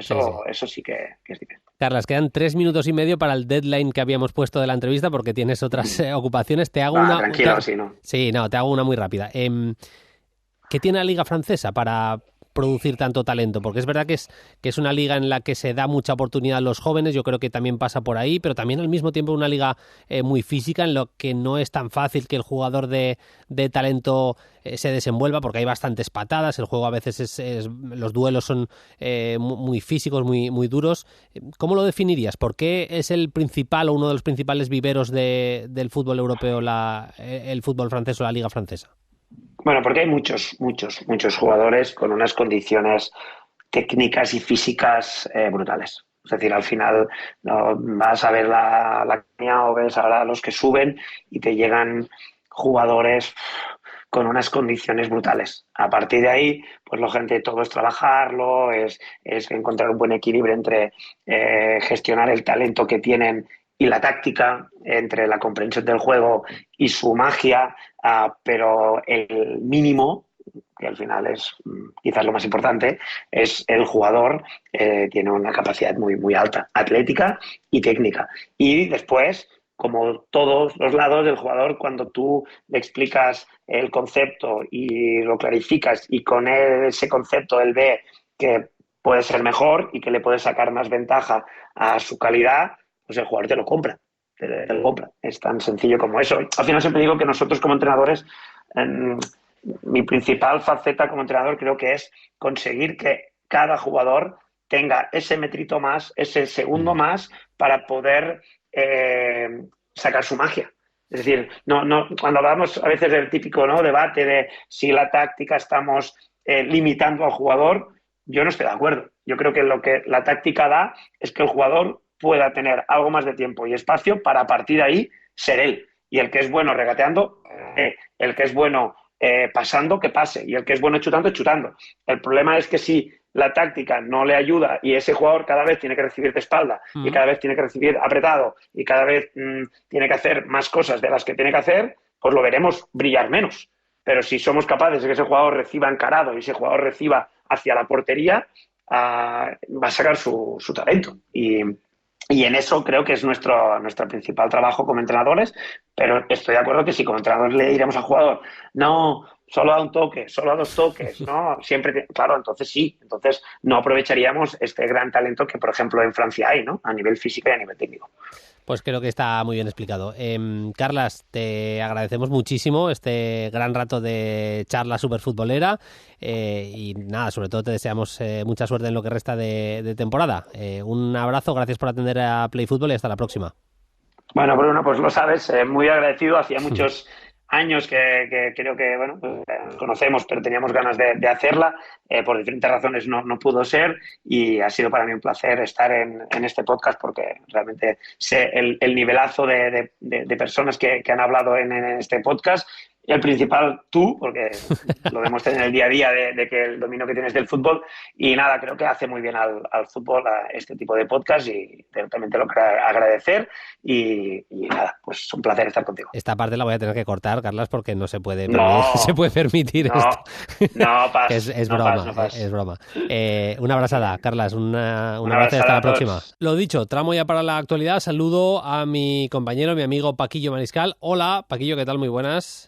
sí que es diferente.
Carlas, quedan 3 minutos y medio para el deadline que habíamos puesto de la entrevista, porque tienes otras ocupaciones. Te hago
Tranquilo, sí, ¿no?
Sí, no, te hago una muy rápida. ¿Qué tiene la Liga Francesa para producir tanto talento? Porque es verdad que es una liga en la que se da mucha oportunidad a los jóvenes. Yo creo que también pasa por ahí, pero también al mismo tiempo una liga muy física, en lo que no es tan fácil que el jugador de talento se desenvuelva, porque hay bastantes patadas. El juego a veces los duelos son muy físicos, muy, muy duros. ¿Cómo lo definirías? ¿Por qué es el principal o uno de los principales viveros del fútbol europeo el fútbol francés o la liga francesa?
Bueno, porque hay muchos jugadores con unas condiciones técnicas y físicas brutales. Es decir, al final no, vas a ver la línea o ves ahora a los que suben y te llegan jugadores con unas condiciones brutales. A partir de ahí, pues lógicamente todo es trabajarlo, es encontrar un buen equilibrio entre gestionar el talento que tienen y la táctica, entre la comprensión del juego y su magia, pero el mínimo, que al final es quizás lo más importante, es el jugador tiene una capacidad muy, muy alta, atlética y técnica. Y después, como todos los lados del jugador, cuando tú le explicas el concepto y lo clarificas y con ese concepto él ve que puede ser mejor y que le puede sacar más ventaja a su calidad, pues el jugador te lo compra. Te lo compra. Es tan sencillo como eso. Al final siempre digo que nosotros como entrenadores mi principal faceta como entrenador creo que es conseguir que cada jugador tenga ese metrito más, ese segundo más para poder sacar su magia. Es decir, cuando hablamos a veces del típico, ¿no?, debate de si la táctica estamos limitando al jugador, yo no estoy de acuerdo. Yo creo que lo que la táctica da es que el jugador pueda tener algo más de tiempo y espacio para a partir de ahí ser él. Y el que es bueno regateando, el que es bueno pasando, que pase. Y el que es bueno chutando, chutando. El problema es que si la táctica no le ayuda y ese jugador cada vez tiene que recibir de espalda y cada vez tiene que recibir apretado y cada vez tiene que hacer más cosas de las que tiene que hacer, pues lo veremos brillar menos. Pero si somos capaces de que ese jugador reciba encarado y ese jugador reciba hacia la portería, va a sacar su talento. Y en eso creo que es nuestro principal trabajo como entrenadores, pero estoy de acuerdo que si como entrenadores le diremos al jugador, no, solo a un toque, solo a 2 toques, no, siempre, claro, entonces sí, entonces no aprovecharíamos este gran talento que, por ejemplo, en Francia hay, ¿no?, a nivel físico y a nivel técnico.
Pues creo que está muy bien explicado. Carlas, te agradecemos muchísimo este gran rato de charla superfutbolera y nada, sobre todo te deseamos mucha suerte en lo que resta de temporada. Un abrazo, gracias por atender a Play Fútbol y hasta la próxima.
Bueno, Bruno, pues lo sabes, muy agradecido. Hacía muchos años que creo que, bueno, nos conocemos, pero teníamos ganas de hacerla. Por diferentes razones no pudo ser y ha sido para mí un placer estar en este podcast porque realmente sé el nivelazo de personas que han hablado en este podcast. Y el principal tú, porque lo vemos en el día a día de que el dominio que tienes del fútbol. Y nada, creo que hace muy bien al fútbol a este tipo de podcast y también te lo quiero agradecer. Y nada, pues un placer estar contigo.
Esta parte la voy a tener que cortar, Carlas, porque no se puede,
se
puede permitir esto.
No pasa.
Es broma, es broma. Una abrazada, Carlas, una abrazo y hasta la próxima. Lo dicho, tramo ya para la actualidad. Saludo a mi compañero, mi amigo Paquillo Mariscal. Hola, Paquillo, ¿qué tal? Muy buenas.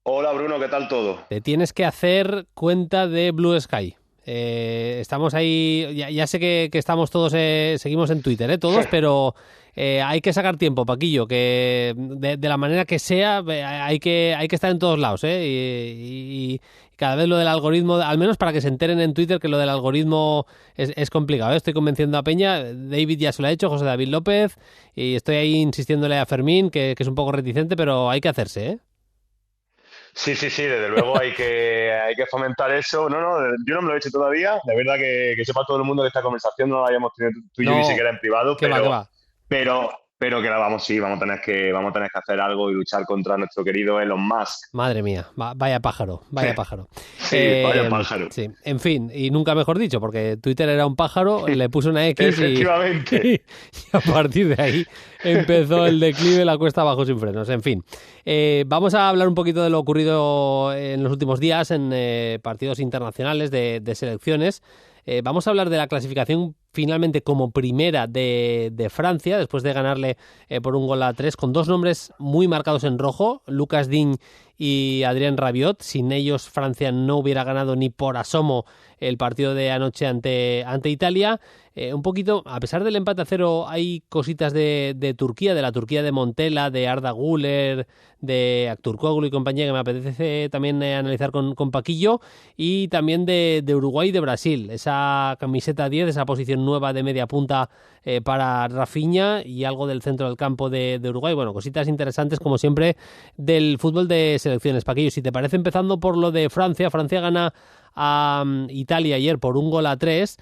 Hola Bruno, ¿qué tal todo?
Te tienes que hacer cuenta de Blue Sky. Estamos ahí, ya sé que estamos todos, seguimos en Twitter, todos, pero hay que sacar tiempo, Paquillo, que de la manera que sea, hay que estar en todos lados, y cada vez lo del algoritmo, al menos para que se enteren en Twitter que lo del algoritmo es complicado, Estoy convenciendo a Peña, David ya se lo ha hecho, José David López, y estoy ahí insistiéndole a Fermín, que es un poco reticente, pero hay que hacerse,
Sí, desde luego hay que fomentar eso. No, yo no me lo he hecho todavía. La verdad que sepa todo el mundo que esta conversación no la hayamos tenido tú y yo ni siquiera en privado,
¿Qué va?
Pero que la vamos a tener que hacer algo y luchar contra nuestro querido Elon Musk.
Madre mía, vaya pájaro.
Sí, vaya pájaro.
Sí, en fin, y nunca mejor dicho, porque Twitter era un pájaro, le puso una X
Efectivamente.
y a partir de ahí empezó el declive, la cuesta abajo sin frenos. En fin, vamos a hablar un poquito de lo ocurrido en los últimos días en partidos internacionales de selecciones. Vamos a hablar de la clasificación finalmente como primera de Francia, después de ganarle por 1-3, con 2 nombres muy marcados en rojo, Lucas Digne y Adrien Rabiot. Sin ellos Francia no hubiera ganado ni por asomo el partido de anoche ante Italia. Un poquito, a pesar del empate a 0, hay cositas de Turquía, de la Turquía de Montella, de Arda Güler, de Aktürkoğlu y compañía, que me apetece también analizar con Paquillo, y también de Uruguay y de Brasil. Esa camiseta 10, esa posición nueva de media punta para Rafinha y algo del centro del campo de Uruguay. Bueno, cositas interesantes, como siempre, del fútbol de selecciones. Paquillo, si te parece, empezando por lo de Francia. Francia gana a Italia ayer por 1-3.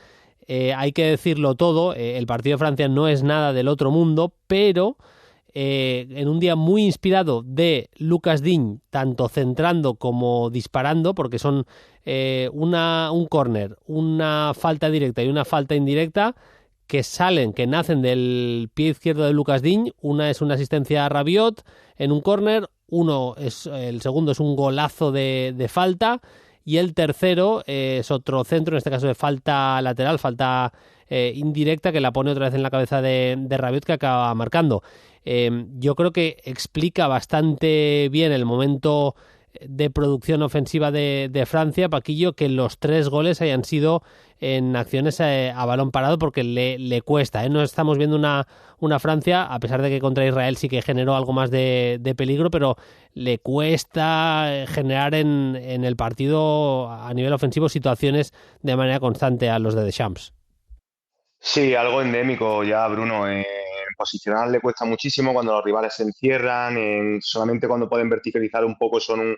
Hay que decirlo todo, el partido de Francia no es nada del otro mundo, pero en un día muy inspirado de Lucas Digne, tanto centrando como disparando, porque son un córner, una falta directa y una falta indirecta que nacen del pie izquierdo de Lucas Digne. Una es una asistencia a Rabiot en un córner, el segundo es un golazo de falta, y el tercero es otro centro, en este caso de falta lateral, falta indirecta, que la pone otra vez en la cabeza de Rabiot, que acaba marcando. Yo creo que explica bastante bien el momento de producción ofensiva de Francia, Paquillo, que los 3 goles hayan sido en acciones a balón parado, porque le cuesta, ¿eh? No estamos viendo una Francia, a pesar de que contra Israel sí que generó algo más de peligro, pero le cuesta generar en el partido a nivel ofensivo situaciones de manera constante a los de Deschamps.
Sí, algo endémico ya, Bruno. Posicionar le cuesta muchísimo cuando los rivales se encierran, solamente cuando pueden verticalizar un poco son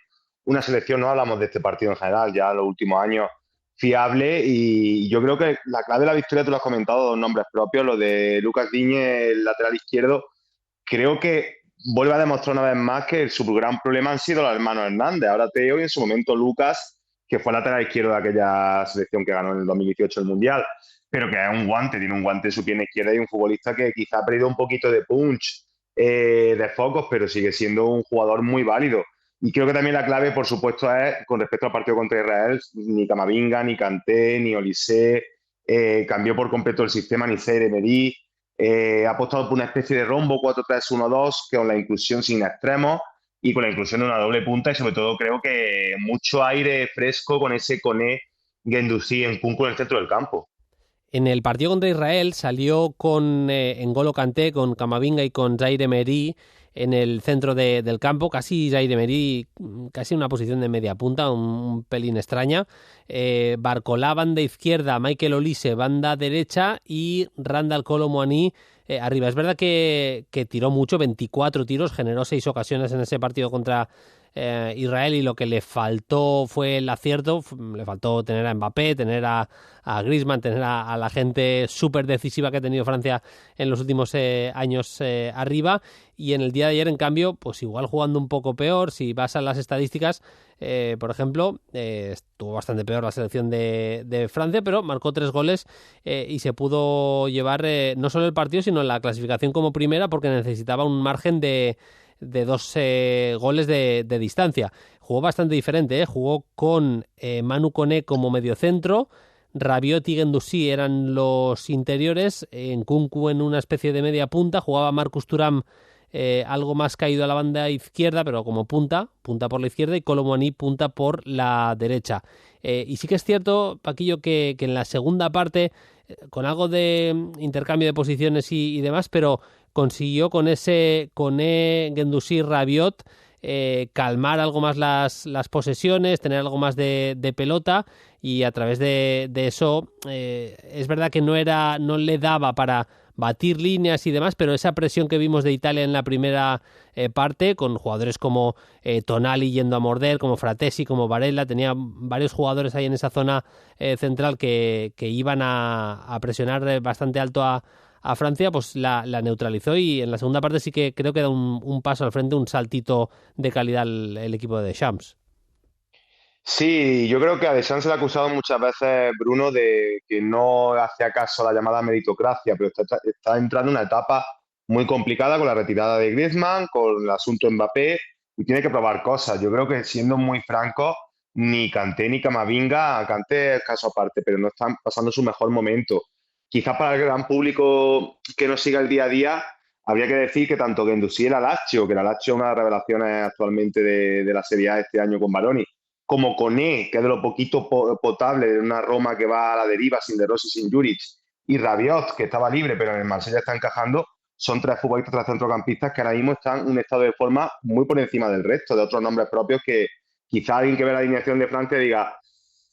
una selección, no hablamos de este partido en general, ya los últimos años, fiable, y yo creo que la clave de la victoria, tú lo has comentado, 2 nombres propios, lo de Lucas Digne, el lateral izquierdo. Creo que vuelve a demostrar una vez más que su gran problema han sido los hermanos Hernández. Ahora Teo y en su momento Lucas, que fue lateral izquierdo de aquella selección que ganó en el 2018 el Mundial, pero que es un guante, tiene un guante en su pierna izquierda y un futbolista que quizá ha perdido un poquito de punch, de focos, pero sigue siendo un jugador muy válido. Y creo que también la clave, por supuesto, es con respecto al partido contra Israel, ni Camavinga, ni Kanté, ni Olise, cambió por completo el sistema, ni Zaïre-Emery. Ha apostado por una especie de rombo 4-3-1-2 con la inclusión sin extremos y con la inclusión de una doble punta, y sobre todo creo que mucho aire fresco con ese Koné, Guendouzi en Nkunku en el centro del campo.
En el partido contra Israel salió con N'Golo Kanté, con Camavinga y con Zaïre-Emery en el centro del campo, casi Zaïre-Emery, casi en una posición de media punta, un pelín extraña. Barcola, banda izquierda, Michael Olise, banda derecha, y Randal Kolo Muani arriba. Es verdad que tiró mucho, 24 tiros, generó 6 ocasiones en ese partido contra Israel, y lo que le faltó fue el acierto. Le faltó tener a Mbappé, tener a Griezmann, tener a la gente súper decisiva que ha tenido Francia en los últimos años arriba. Y en el día de ayer, en cambio, pues igual jugando un poco peor. Si vas a las estadísticas, por ejemplo, estuvo bastante peor la selección de Francia, pero marcó 3 goles y se pudo llevar no solo el partido, sino la clasificación como primera, porque necesitaba un margen de 2 goles de distancia. Jugó bastante diferente, jugó con Manu Koné como mediocentro, Rabiot y Guendouzi eran los interiores, Nkunku en una especie de media punta, jugaba Marcus Thuram algo más caído a la banda izquierda, pero como punta por la izquierda, y Kolo Muani punta por la derecha. Y sí que es cierto, Paquillo, que en la segunda parte, con algo de intercambio de posiciones y demás, pero consiguió con ese Koné, Guendouzi, Rabiot calmar algo más las posesiones, tener algo más de pelota, y a través de eso es verdad que no le daba para batir líneas y demás, pero esa presión que vimos de Italia en la primera parte, con jugadores como Tonali yendo a morder, como Fratesi, como Barella, tenía varios jugadores ahí en esa zona central que iban a presionar bastante alto a Francia, pues la neutralizó, y en la segunda parte sí que creo que da un paso al frente, un saltito de calidad el equipo de Deschamps.
Sí, yo creo que a Deschamps se le ha acusado muchas veces, Bruno, de que no hacía caso a la llamada meritocracia, pero está entrando en una etapa muy complicada con la retirada de Griezmann, con el asunto Mbappé, y tiene que probar cosas. Yo creo que, siendo muy franco, ni Kanté ni Camavinga, Kanté es caso aparte, pero no están pasando su mejor momento. Quizás para el gran público que nos siga el día a día, habría que decir que tanto Guendouzi y el Lazio, que el Lazio es una de las revelaciones actualmente de la Serie A este año con Baroni, como Koné, que es de lo poquito potable de una Roma que va a la deriva sin De Rossi, sin Juric, y Rabiot, que estaba libre pero en el Marsella está encajando, son 3 futbolistas, 3 centrocampistas que ahora mismo están en un estado de forma muy por encima del resto, de otros nombres propios que quizá alguien que ve la alineación de Francia diga,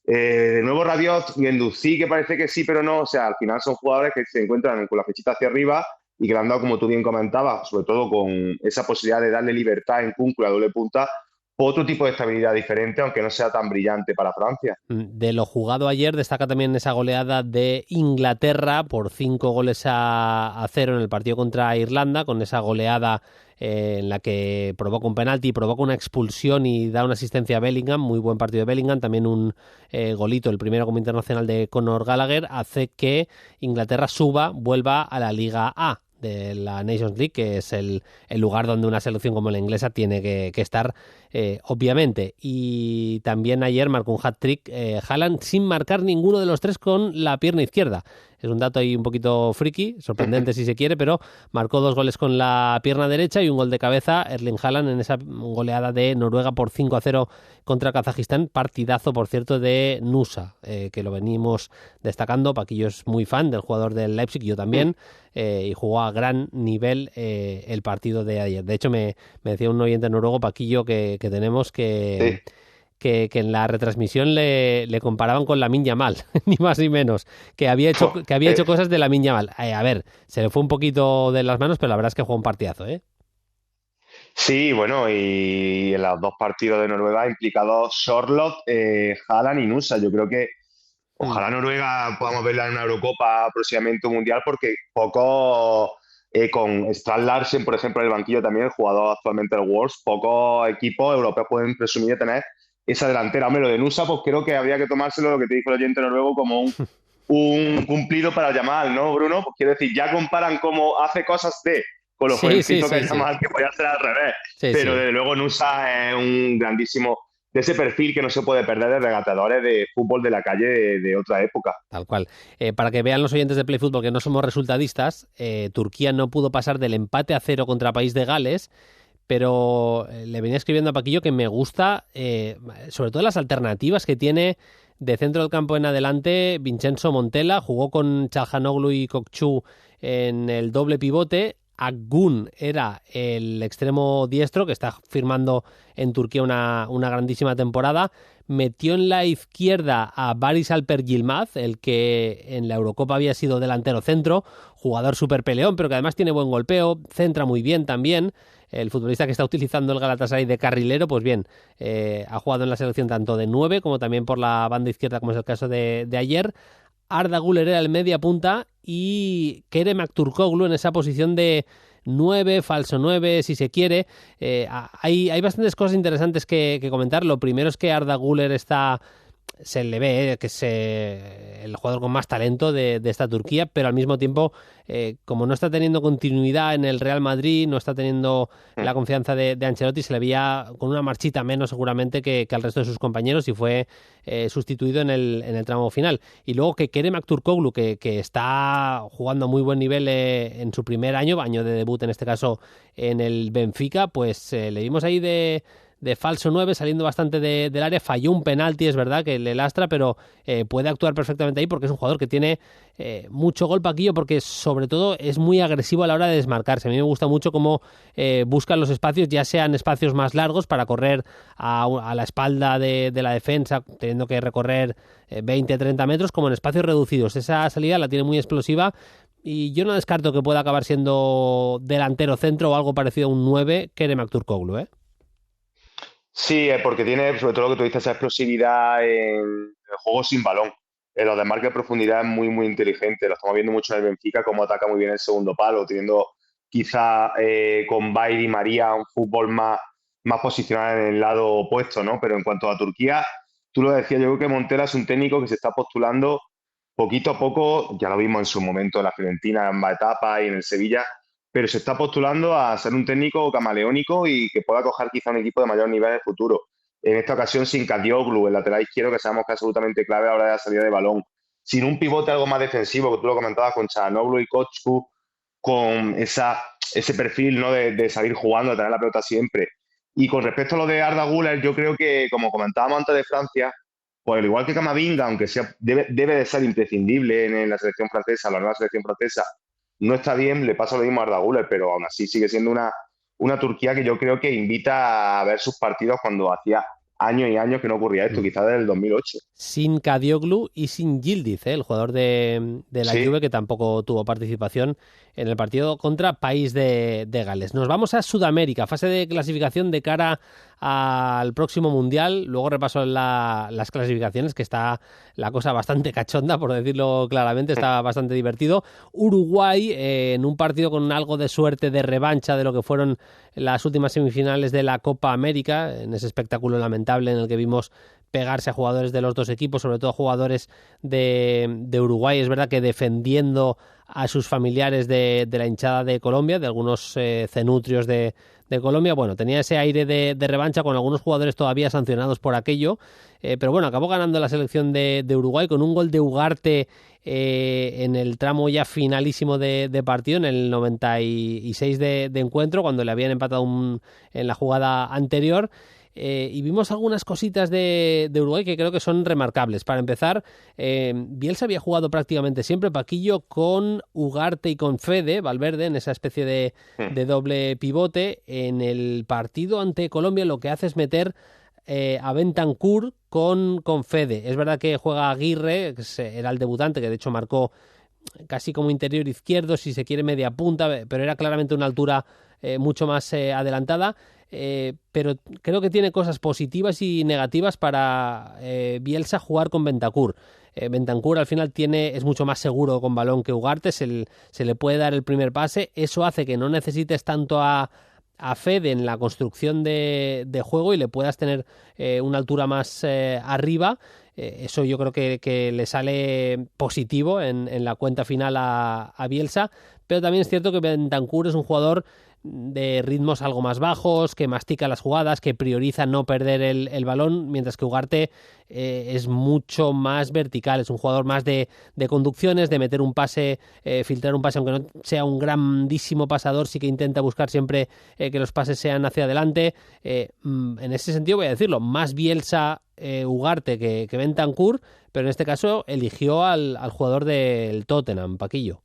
de nuevo Rabiot, Guendouzi, que parece que sí pero no. O sea, al final son jugadores que se encuentran con la flechita hacia arriba y que le han dado, como tú bien comentabas, sobre todo con esa posibilidad de darle libertad en Nkunku, la doble punta, otro tipo de estabilidad diferente, aunque no sea tan brillante para Francia.
De lo jugado ayer destaca también esa goleada de Inglaterra por 5 goles a 0 en el partido contra Irlanda, con esa goleada en la que provoca un penalti, provoca una expulsión y da una asistencia a Bellingham. Muy buen partido de Bellingham, también un golito, el primero como internacional de Conor Gallagher, hace que Inglaterra vuelva a la Liga A de la Nations League, que es el lugar donde una selección como la inglesa tiene que estar, obviamente. Y también ayer marcó un hat-trick Haaland sin marcar ninguno de los 3 con la pierna izquierda. Es un dato ahí un poquito friki, sorprendente si se quiere, pero marcó 2 goles con la pierna derecha y un gol de cabeza Erling Haaland en esa goleada de Noruega por 5-0 contra Kazajistán. Partidazo, por cierto, de Nusa, que lo venimos destacando. Paquillo es muy fan del jugador del Leipzig, yo también, y jugó a gran nivel el partido de ayer. De hecho, me decía un oyente noruego, Paquillo, que tenemos que...
Sí.
Que en la retransmisión le comparaban con Lamine Yamal, ni más ni menos, que había hecho cosas de Lamine Yamal. A ver, se le fue un poquito de las manos, pero la verdad es que jugó un partidazo, ¿eh?
Sí, bueno, y en los dos partidos de Noruega implicados Sorloth, Haaland y Nusa. Yo creo que ojalá Noruega podamos verla en una Eurocopa próximamente un Mundial, porque poco, con Strand Larsen, por ejemplo, en el banquillo también, el jugador actualmente del Wolves, pocos equipos europeos pueden presumir de tener esa delantera. Hombre, lo de Nusa, pues creo que habría que tomárselo, lo que te dijo el oyente noruego, como un cumplido para Yamal, ¿no, Bruno? Pues quiero decir, ya comparan cómo hace cosas con lo jovencito que es Yamal, que podía ser al revés.
Sí,
Pero
sí.
desde luego Nusa es un grandísimo, de ese perfil que no se puede perder de regateadores de fútbol de la calle de otra época.
Tal cual. Para que vean los oyentes de Play Fútbol que no somos resultadistas, Turquía no pudo pasar del empate a 0 contra País de Gales, pero le venía escribiendo a Paquillo que me gusta, sobre todo las alternativas que tiene de centro del campo en adelante. Vincenzo Montella jugó con Çalhanoğlu y Kokçu en el doble pivote. Akgün era el extremo diestro, que está firmando en Turquía una grandísima temporada. Metió en la izquierda a Barış Alper Yılmaz, el que en la Eurocopa había sido delantero centro, jugador súper peleón, pero que además tiene buen golpeo, centra muy bien también. El futbolista que está utilizando el Galatasaray de carrilero, pues bien, ha jugado en la selección tanto de 9 como también por la banda izquierda, como es el caso de ayer. Arda Güler era el media punta y Kerem Aktürkoğlu en esa posición de 9, falso 9, si se quiere. Hay bastantes cosas interesantes que comentar. Lo primero es que Arda Güler se le ve que es el jugador con más talento de esta Turquía, pero al mismo tiempo, como no está teniendo continuidad en el Real Madrid, no está teniendo la confianza de Ancelotti, se le veía con una marchita menos seguramente que al resto de sus compañeros, y fue sustituido en el tramo final. Y luego que Kerem Aktürkoğlu, que está jugando a muy buen nivel en su primer año de debut, en este caso en el Benfica, pues le vimos ahí de falso 9, saliendo bastante del área. Falló un penalti, es verdad, que le lastra, pero puede actuar perfectamente ahí, porque es un jugador que tiene mucho gol, Paquillo, porque sobre todo es muy agresivo a la hora de desmarcarse. A mí me gusta mucho cómo buscan los espacios, ya sean espacios más largos para correr a la espalda de la defensa, teniendo que recorrer 20-30 metros, como en espacios reducidos. Esa salida la tiene muy explosiva, y yo no descarto que pueda acabar siendo delantero centro o algo parecido a un 9, Kerem Aktürkoğlu, ¿eh?
Sí, porque tiene, sobre todo lo que tú dices, esa explosividad en el juego sin balón. En los desmarques de profundidad es muy, muy inteligente. Lo estamos viendo mucho en el Benfica, cómo ataca muy bien el segundo palo, teniendo quizá con Bayer y María un fútbol más posicionado en el lado opuesto, ¿no? Pero en cuanto a Turquía, tú lo decías, yo creo que Montella es un técnico que se está postulando poquito a poco, ya lo vimos en su momento en la Fiorentina, en ambas etapas y en el Sevilla, pero se está postulando a ser un técnico camaleónico y que pueda coger quizá un equipo de mayor nivel en el futuro. En esta ocasión sin Kadioglu, el lateral izquierdo, que sabemos que es absolutamente clave a la hora de la salida de balón. Sin un pivote algo más defensivo, que tú lo comentabas con Çalhanoğlu y Kokçu, con ese perfil, ¿no?, de salir jugando, de tener la pelota siempre. Y con respecto a lo de Arda Güler, yo creo que, como comentábamos antes de Francia, pues al igual que Camavinga, aunque debe de ser imprescindible en la selección francesa, la nueva selección francesa, no está bien, le pasa lo mismo a Arda Güler, pero aún así sigue siendo una Turquía que yo creo que invita a ver sus partidos cuando hacía años y años que no ocurría esto, quizás desde el 2008.
Sin Kadioglu y sin Yildiz, el jugador de la
Sí.
Juve, que tampoco tuvo participación en el partido contra País de Gales. Nos vamos a Sudamérica, fase de clasificación de cara al próximo Mundial. Luego repaso las clasificaciones, que está la cosa bastante cachonda, por decirlo claramente, está bastante divertido. Uruguay, en un partido con algo de suerte de revancha de lo que fueron las últimas semifinales de la Copa América, en ese espectáculo lamentable en el que vimos pegarse a jugadores de los dos equipos, sobre todo jugadores de Uruguay. Es verdad que defendiendo a sus familiares de la hinchada de Colombia, de algunos cenutrios de Colombia, bueno, tenía ese aire de revancha con algunos jugadores todavía sancionados por aquello, pero bueno, acabó ganando la selección de Uruguay con un gol de Ugarte en el tramo ya finalísimo de partido, en el 96 de encuentro, cuando le habían empatado en la jugada anterior. Y vimos algunas cositas de Uruguay que creo que son remarcables. Para empezar, Bielsa había jugado prácticamente siempre, Paquillo, con Ugarte y con Fede Valverde en esa especie de doble pivote. En el partido ante Colombia lo que hace es meter a Bentancur con Fede. Es verdad que juega Aguirre, que era el debutante, que de hecho marcó casi como interior izquierdo, si se quiere media punta, pero era claramente una altura mucho más adelantada. Pero creo que tiene cosas positivas y negativas para Bielsa jugar con Bentancur. Bentancur al final es mucho más seguro con balón que Ugarte, se le puede dar el primer pase, eso hace que no necesites tanto a Fede en la construcción de juego y le puedas tener una altura más arriba. Eso yo creo que le sale positivo en la cuenta final a Bielsa, pero también es cierto que Bentancur es un jugador de ritmos algo más bajos, que mastica las jugadas, que prioriza no perder el balón, mientras que Ugarte es mucho más vertical, es un jugador más de conducciones, de meter un pase, filtrar un pase, aunque no sea un grandísimo pasador, sí que intenta buscar siempre que los pases sean hacia adelante. En ese sentido voy a decirlo, más Bielsa Ugarte que Bentancur, pero en este caso eligió al jugador del Tottenham, Paquillo.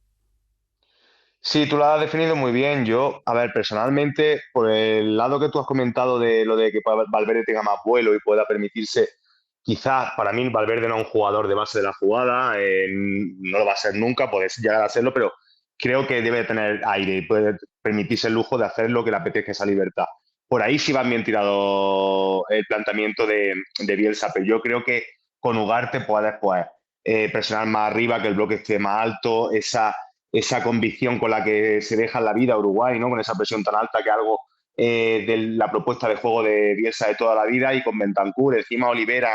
Sí, tú lo has definido muy bien. Yo, a ver, personalmente, por el lado que tú has comentado de lo de que Valverde tenga más vuelo y pueda permitirse, quizás para mí Valverde no es un jugador de base de la jugada, no lo va a ser nunca, puede llegar a serlo, pero creo que debe tener aire y puede permitirse el lujo de hacer lo que le apetezca, esa libertad. Por ahí sí va bien tirado el planteamiento de Bielsa, pero yo creo que con Ugarte puedes presionar más arriba, que el bloque esté más alto, esa convicción con la que se deja en la vida Uruguay, ¿no? Con esa presión tan alta, que algo de la propuesta de juego de Bielsa de toda la vida, y con Bentancur, encima Olivera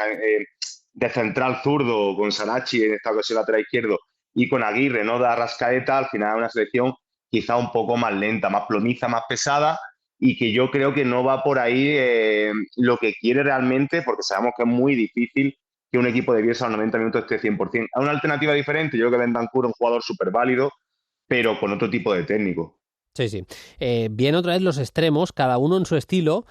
de central zurdo, con Sanachi en esta ocasión lateral izquierdo, y con Aguirre, ¿no? De Arrascaeta, al final una selección quizá un poco más lenta, más plomiza, más pesada, y que yo creo que no va por ahí lo que quiere realmente, porque sabemos que es muy difícil que un equipo de Bielsa a los 90 minutos esté 100%. A una alternativa diferente, yo creo que Bentancur es un jugador súper válido, pero con otro tipo de técnico.
Sí, sí. Bien, otra vez los extremos, cada uno en su estilo.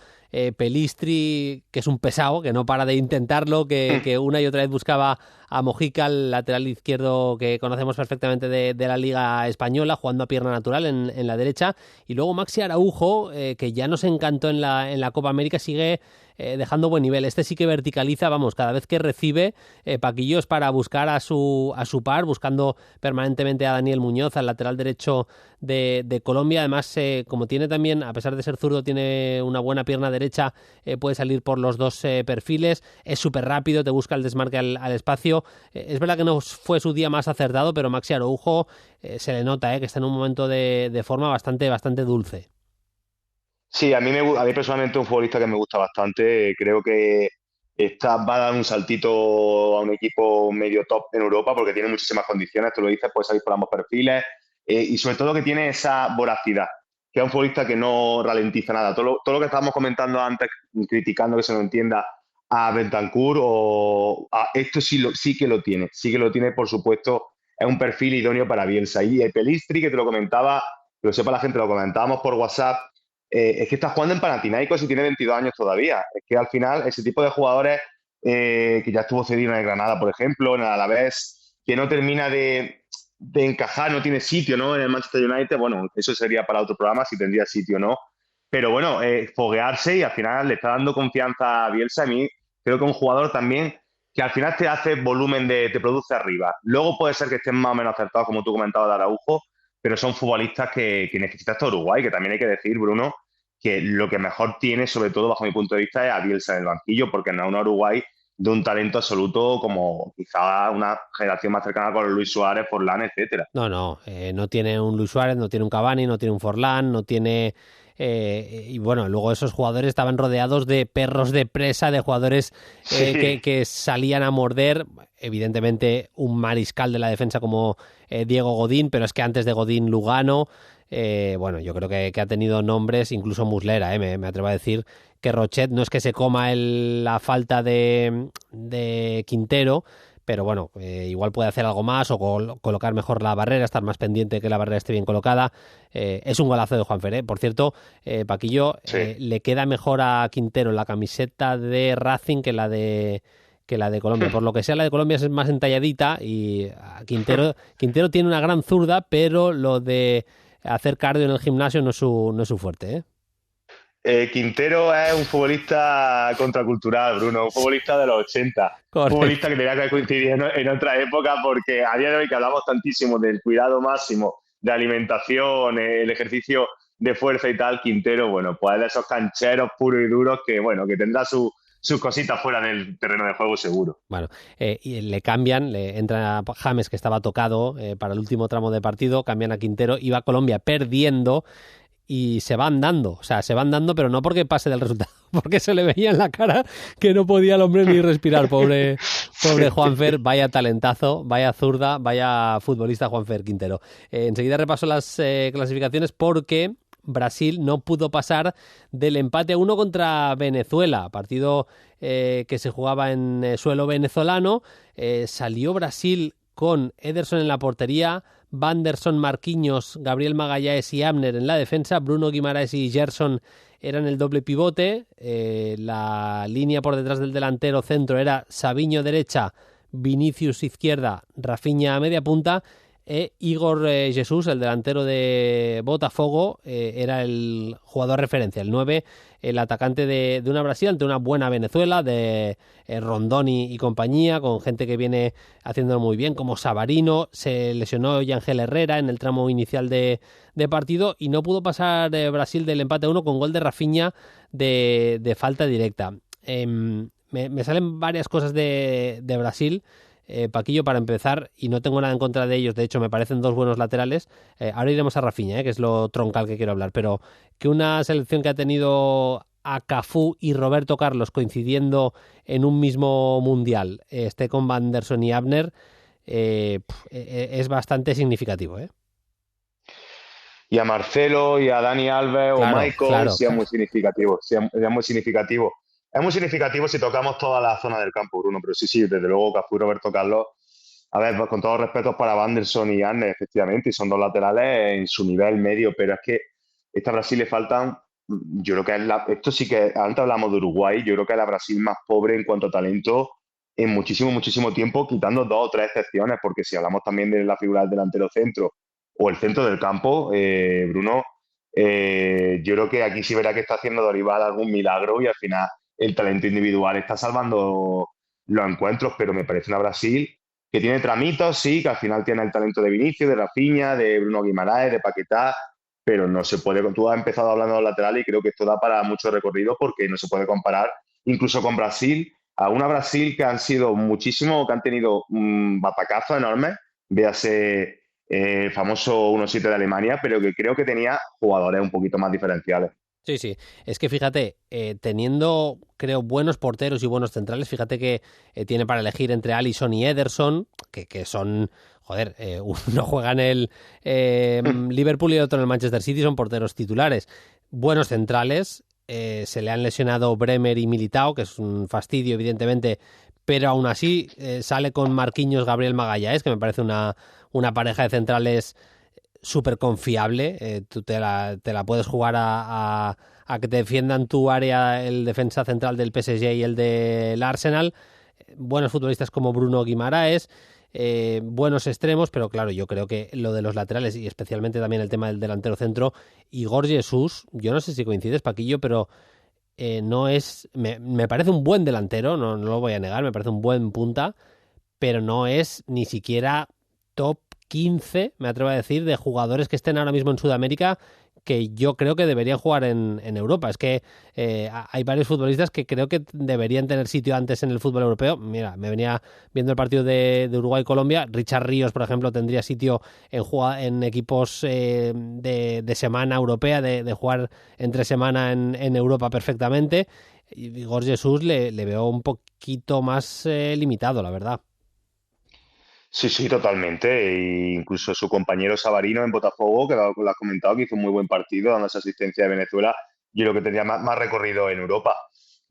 Pelistri, que es un pesado, que no para de intentarlo, que una y otra vez buscaba a Mojica, el lateral izquierdo que conocemos perfectamente de la Liga Española, jugando a pierna natural en la derecha. Y luego Maxi Araujo, que ya nos encantó en la Copa América, sigue dejando buen nivel. Este sí que verticaliza, vamos, cada vez que recibe paquillos para buscar a su par, buscando permanentemente a Daniel Muñoz, al lateral derecho de Colombia. Además, como tiene también, a pesar de ser zurdo, tiene una buena pierna derecha, puede salir por los dos perfiles, es súper rápido, te busca el desmarque al espacio. Es verdad que no fue su día más acertado, pero Maxi Araujo se le nota que está en un momento de forma bastante dulce.
Sí, a mí personalmente es un futbolista que me gusta bastante. Creo que va a dar un saltito a un equipo medio top en Europa, porque tiene muchísimas condiciones. Tú lo dices, puede salir por ambos perfiles, y sobre todo que tiene esa voracidad, que es un futbolista que no ralentiza nada. Todo lo que estábamos comentando antes, criticando que se no entienda a Bentancur, esto sí que lo tiene, por supuesto. Es un perfil idóneo para Bielsa. Y el Pelistri, que te lo comentaba, que lo sepa la gente, lo comentábamos por WhatsApp. Es que está jugando en Panathinaikos y tiene 22 años todavía. Es que al final ese tipo de jugadores, que ya estuvo cedido en el Granada, por ejemplo, en el Alavés, que no termina de encajar, no tiene sitio, ¿no? En el Manchester United, bueno, eso sería para otro programa, si tendría sitio o no. Pero bueno, foguearse, y al final le está dando confianza a Bielsa. A mí creo que es un jugador también que al final te hace volumen, te produce arriba. Luego puede ser que estén más o menos acertados, como tú comentabas, de Araujo, pero son futbolistas que necesita este Uruguay, que también hay que decir, Bruno, que lo que mejor tiene, sobre todo bajo mi punto de vista, es a Bielsa en el banquillo, porque no es un Uruguay de un talento absoluto como quizá una generación más cercana con Luis Suárez, Forlán, etcétera.
No tiene un Luis Suárez, no tiene un Cavani, no tiene un Forlán, no tiene y bueno, luego esos jugadores estaban rodeados de perros de presa, de jugadores que salían a morder. Evidentemente un mariscal de la defensa como Diego Godín, pero es que antes de Godín, Lugano. Bueno, yo creo que ha tenido nombres, incluso Muslera, me atrevo a decir que Rochet no es que se coma la falta de Quintero, pero bueno, igual puede hacer algo más o colocar mejor la barrera, estar más pendiente de que la barrera esté bien colocada. Es un golazo de Juanfer, Por cierto, Paquillo,
Sí.
le queda mejor a Quintero la camiseta de Racing que la de Colombia. Por lo que sea, la de Colombia es más entalladita y Quintero tiene una gran zurda, pero lo de hacer cardio en el gimnasio no es su fuerte,
Quintero es un futbolista contracultural, Bruno, un futbolista de los 80, un
Correcto.
futbolista que tenía que coincidir en otra época, porque a día de hoy que hablamos tantísimo del cuidado máximo, de alimentación, el ejercicio de fuerza y tal, Quintero, bueno, pues es de esos cancheros puros y duros que, bueno, que tendrá sus cositas fuera del terreno de juego seguro.
Bueno, y le cambian, le entra James, que estaba tocado para el último tramo de partido, cambian a Quintero, iba a Colombia perdiendo y se van dando, pero no porque pase del resultado, porque se le veía en la cara que no podía el hombre ni respirar, pobre Juanfer. Vaya talentazo, vaya zurda, vaya futbolista Juanfer Quintero. Enseguida repaso las clasificaciones porque Brasil no pudo pasar del empate a 1 contra Venezuela, partido que se jugaba en suelo venezolano. Salió Brasil con Ederson en la portería, Vanderson, Marquinhos, Gabriel Magallanes y Abner en la defensa, Bruno Guimaraes y Gerson eran el doble pivote, la línea por detrás del delantero centro era Savinho derecha, Vinicius izquierda, Rafinha a media punta, Igor Jesús, el delantero de Botafogo, era el jugador referencia, el 9, el atacante de una Brasil ante una buena Venezuela de Rondón y compañía, con gente que viene haciéndolo muy bien, como Savarino. Se lesionó Yangel Herrera en el tramo inicial de partido y no pudo pasar Brasil del empate a 1 con gol de Rafinha de falta directa. Me salen varias cosas de Brasil, Paquillo, para empezar, y no tengo nada en contra de ellos, de hecho me parecen dos buenos laterales. Ahora iremos a Rafinha, que es lo troncal que quiero hablar, pero que una selección que ha tenido a Cafú y Roberto Carlos coincidiendo en un mismo mundial esté con Vanderson y Abner, es bastante significativo,
Y a Marcelo y a Dani Alves
Claro,
o Michael,
claro.
sí es muy significativo, sí es muy significativo. Es muy significativo si tocamos toda la zona del campo, Bruno, pero sí, desde luego Cafú y Roberto Carlos, a ver, pues con todos los respetos para Vanderson y Arne, efectivamente, y son dos laterales en su nivel medio, pero es que a esta Brasil le faltan, yo creo que esto sí que, antes hablamos de Uruguay, yo creo que es la Brasil más pobre en cuanto a talento en muchísimo, muchísimo tiempo, quitando dos o tres excepciones, porque si hablamos también de la figura del delantero centro o el centro del campo, Bruno, yo creo que aquí sí verá que está haciendo Dorival algún milagro y al final el talento individual está salvando los encuentros, pero me parece una Brasil que tiene tramitos, sí, que al final tiene el talento de Vinicius, de Rafinha, de Bruno Guimaraes, de Paquetá, pero no se puede. Tú has empezado hablando de los laterales y creo que esto da para mucho recorrido porque no se puede comparar incluso con Brasil, a una Brasil que han sido muchísimo, que han tenido un batacazo enorme, véase el famoso 1-7 de Alemania, pero que creo que tenía jugadores un poquito más diferenciales.
Sí. Es que fíjate, teniendo, creo, buenos porteros y buenos centrales, fíjate que tiene para elegir entre Alisson y Ederson, que son, joder, uno juega en el Liverpool y el otro en el Manchester City, son porteros titulares. Buenos centrales, se le han lesionado Bremer y Militao, que es un fastidio, evidentemente, pero aún así sale con Marquinhos, Gabriel Magallanes, que me parece una pareja de centrales súper confiable. Tú te la puedes jugar a que te defiendan tu área el defensa central del PSG y el del Arsenal. Buenos futbolistas como Bruno Guimaraes, buenos extremos, pero claro, yo creo que lo de los laterales y especialmente también el tema del delantero centro, Igor Jesús, yo no sé si coincides, Paquillo, pero no es... Me parece un buen delantero, no lo voy a negar, me parece un buen punta, pero no es ni siquiera top 15, me atrevo a decir, de jugadores que estén ahora mismo en Sudamérica que yo creo que deberían jugar en Europa. Es que hay varios futbolistas que creo que deberían tener sitio antes en el fútbol europeo. Mira, me venía viendo el partido de Uruguay-Colombia. Richard Ríos, por ejemplo, tendría sitio en equipos de semana europea, de jugar entre semana en Europa perfectamente. Y Jorge Jesús le veo un poquito más limitado, la verdad.
Sí, sí, totalmente. E incluso su compañero Savarino en Botafogo, que lo has comentado, que hizo un muy buen partido, dando esa asistencia de Venezuela, yo creo que tendría más recorrido en Europa.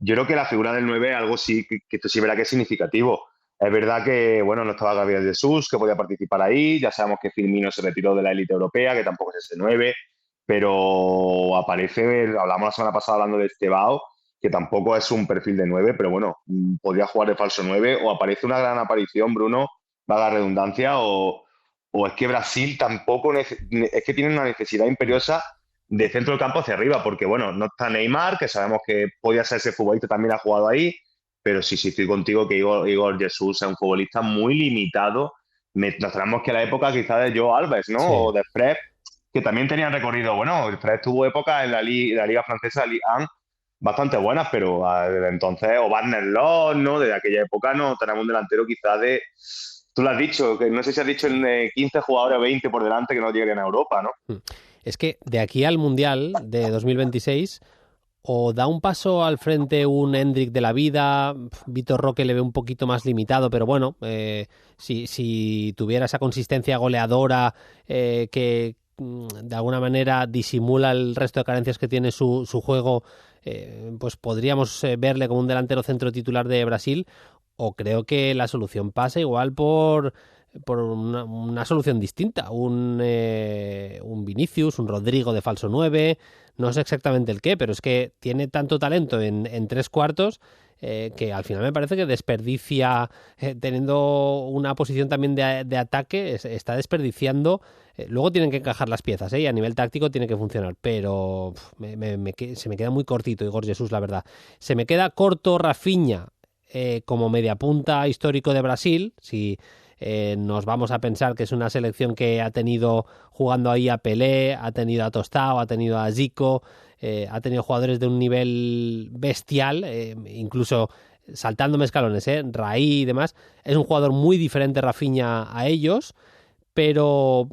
Yo creo que la figura del 9 algo sí, que esto sí verá que es significativo. Es verdad que, bueno, no estaba Gabriel Jesús, que podía participar ahí, ya sabemos que Firmino se retiró de la élite europea, que tampoco es ese 9, pero aparece, hablamos la semana pasada hablando de Estebao, que tampoco es un perfil de 9, pero bueno, podría jugar de falso 9, o aparece una gran aparición, Bruno, valga la redundancia, o es que Brasil tampoco es que tiene una necesidad imperiosa de centro del campo hacia arriba, porque bueno, no está Neymar, que sabemos que podía ser ese futbolista, también ha jugado ahí, pero sí, estoy contigo que Igor Jesús es un futbolista muy limitado. Nos tenemos que a la época quizá de Joe Alves, ¿no?
Sí.
O de Fred, que también tenían recorrido. Bueno, Fred tuvo época en la Liga Francesa, Ligue 1, bastante buenas, pero desde entonces, o Wagner Love, ¿no? Desde aquella época no tenemos un delantero quizás de... Tú lo has dicho, que no sé si has dicho en 15 jugadores o 20 por delante que no lleguen a Europa, ¿no?
Es que de aquí al Mundial de 2026 o da un paso al frente un Hendrik de la vida, Vitor Roque le ve un poquito más limitado, pero bueno, si tuviera esa consistencia goleadora que de alguna manera disimula el resto de carencias que tiene su juego, pues podríamos verle como un delantero centro titular de Brasil, o creo que la solución pasa igual por una solución distinta, un Vinicius, un Rodrigo de falso 9, no sé exactamente el qué, pero es que tiene tanto talento en tres cuartos que al final me parece que desperdicia, teniendo una posición también de ataque, está desperdiciando. Luego tienen que encajar las piezas, y a nivel táctico tiene que funcionar, pero se me queda muy cortito Igor Jesús, la verdad. Se me queda corto Rafinha como mediapunta histórico de Brasil, si nos vamos a pensar que es una selección que ha tenido jugando ahí a Pelé, ha tenido a Tostao, ha tenido a Zico, ha tenido jugadores de un nivel bestial, incluso saltándome escalones, Raí y demás. Es un jugador muy diferente Rafinha a ellos, pero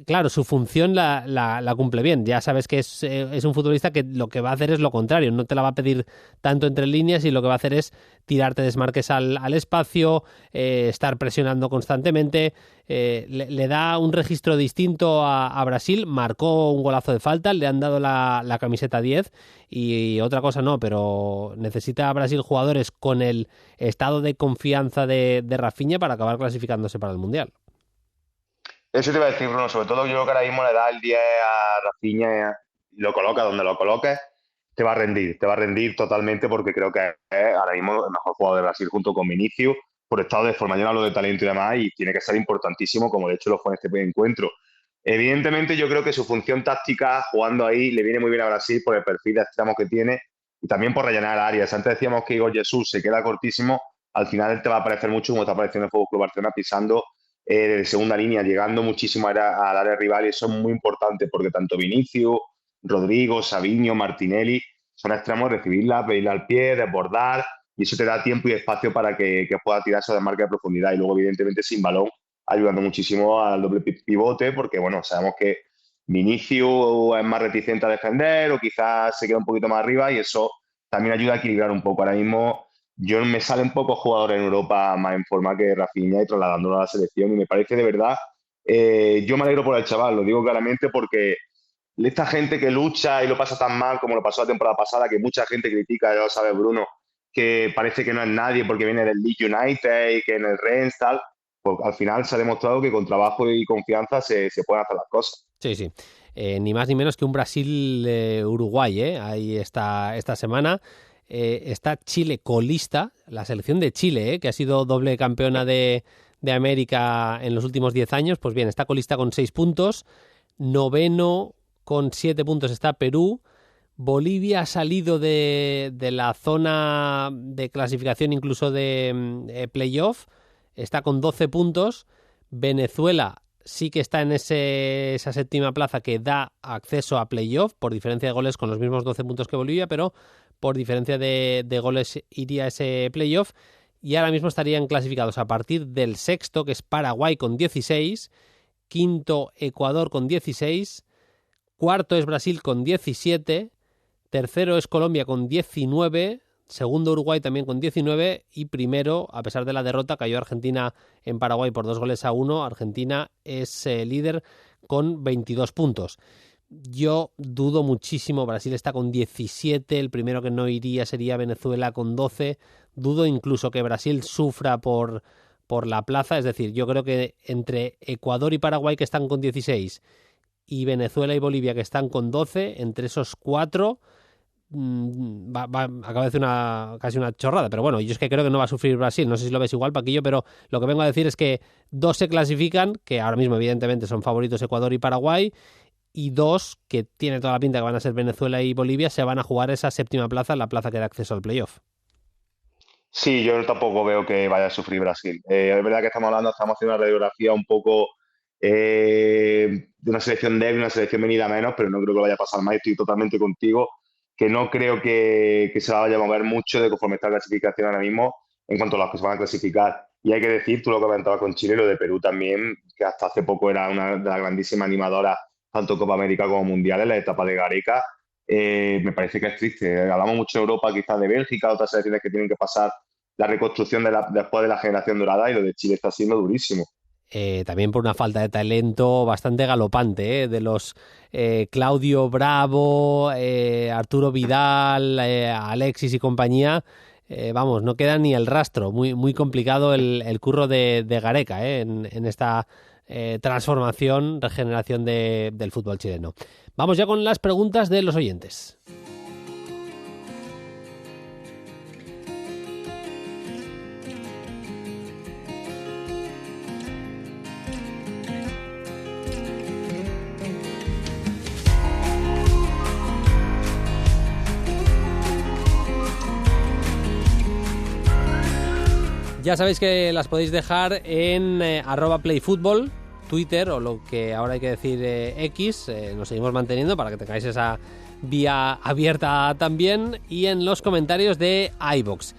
claro, su función la cumple bien. Ya sabes que es un futbolista que lo que va a hacer es lo contrario, no te la va a pedir tanto entre líneas y lo que va a hacer es tirarte desmarques al espacio, estar presionando constantemente. Le da un registro distinto a Brasil, marcó un golazo de falta, le han dado la camiseta 10 y otra cosa no, pero necesita Brasil jugadores con el estado de confianza de Rafinha para acabar clasificándose para el Mundial.
Eso te iba a decir, Bruno, sobre todo yo creo que ahora mismo le da el 10 a Rafinha y lo coloca donde lo coloques, te va a rendir totalmente porque creo que es ahora mismo el mejor jugador de Brasil junto con Vinicius, por estado de forma, yo no hablo de talento y demás, y tiene que ser importantísimo, como de hecho lo fue en este encuentro. Evidentemente yo creo que su función táctica jugando ahí le viene muy bien a Brasil por el perfil de extremo que tiene y también por rellenar áreas. Antes decíamos que Igor Jesús se queda cortísimo, al final él te va a aparecer mucho como está apareciendo en el Fútbol Club Barcelona pisando de segunda línea, llegando muchísimo al área rival, y eso es muy importante porque tanto Vinicius, Rodrigo, Savinho, Martinelli son extremos, recibirla, pedirla al pie, desbordar, y eso te da tiempo y espacio para que pueda tirarse de marca de profundidad. Y luego, evidentemente, sin balón, ayudando muchísimo al doble pivote, porque bueno, sabemos que Vinicius es más reticente a defender o quizás se queda un poquito más arriba, y eso también ayuda a equilibrar un poco. Ahora mismo yo me salen pocos jugadores en Europa más en forma que Rafinha y trasladándolo a la selección, y me parece de verdad, yo me alegro por el chaval, lo digo claramente porque esta gente que lucha y lo pasa tan mal como lo pasó la temporada pasada, que mucha gente critica, ya lo sabe Bruno, que parece que no es nadie porque viene del Leeds United y que en el Rennes tal, pues al final se ha demostrado que con trabajo y confianza se pueden hacer las cosas.
Sí, sí. Ni más ni menos que un Brasil-Uruguay, ahí está esta semana. Está Chile colista, la selección de Chile, que ha sido doble campeona de América en los últimos 10 años, pues bien, está colista con 6 puntos, noveno con 7 puntos está Perú. Bolivia ha salido de la zona de clasificación, incluso de playoff, está con 12 puntos. Venezuela sí que está en esa séptima plaza que da acceso a playoff por diferencia de goles con los mismos 12 puntos que Bolivia, pero por diferencia de goles iría a ese playoff y ahora mismo estarían clasificados a partir del sexto, que es Paraguay con 16, quinto Ecuador con 16, cuarto es Brasil con 17, tercero es Colombia con 19, segundo Uruguay también con 19 y primero, a pesar de la derrota, cayó Argentina en Paraguay por 2-1. Argentina es líder con 22 puntos. Yo dudo muchísimo, Brasil está con 17, el primero que no iría sería Venezuela con 12. Dudo incluso que Brasil sufra por la plaza, es decir, yo creo que entre Ecuador y Paraguay que están con 16 y Venezuela y Bolivia que están con 12, entre esos cuatro acabo de decir casi una chorrada, pero bueno, yo es que creo que no va a sufrir Brasil, no sé si lo ves igual, Paquillo, pero lo que vengo a decir es que 2 se clasifican, que ahora mismo evidentemente son favoritos Ecuador y Paraguay, y 2, que tiene toda la pinta que van a ser Venezuela y Bolivia, se van a jugar esa séptima plaza, la plaza que da acceso al playoff.
Sí, yo tampoco veo que vaya a sufrir Brasil. Es verdad que estamos haciendo una radiografía un poco de una selección débil, una selección venida a menos, pero no creo que vaya a pasar más. Estoy totalmente contigo, que no creo que se vaya a mover mucho de conforme está la clasificación ahora mismo en cuanto a los que se van a clasificar. Y hay que decir, tú lo que comentabas con Chile, lo de Perú también, que hasta hace poco era una de las grandísimas animadoras, tanto Copa América como Mundiales, la etapa de Gareca. Me parece que es triste. Hablamos mucho de Europa, quizás de Bélgica, otras selecciones que tienen que pasar la reconstrucción después de la generación dorada, y lo de Chile está siendo durísimo.
También por una falta de talento bastante galopante, de los Claudio Bravo, Arturo Vidal, Alexis y compañía. Vamos, no queda ni el rastro. Muy, muy complicado el curro de Gareca en esta transformación, regeneración del fútbol chileno. Vamos ya con las preguntas de los oyentes. Ya sabéis que las podéis dejar en @playfutbol, Twitter o lo que ahora hay que decir X. Nos seguimos manteniendo para que tengáis esa vía abierta también. Y en los comentarios de iVoox.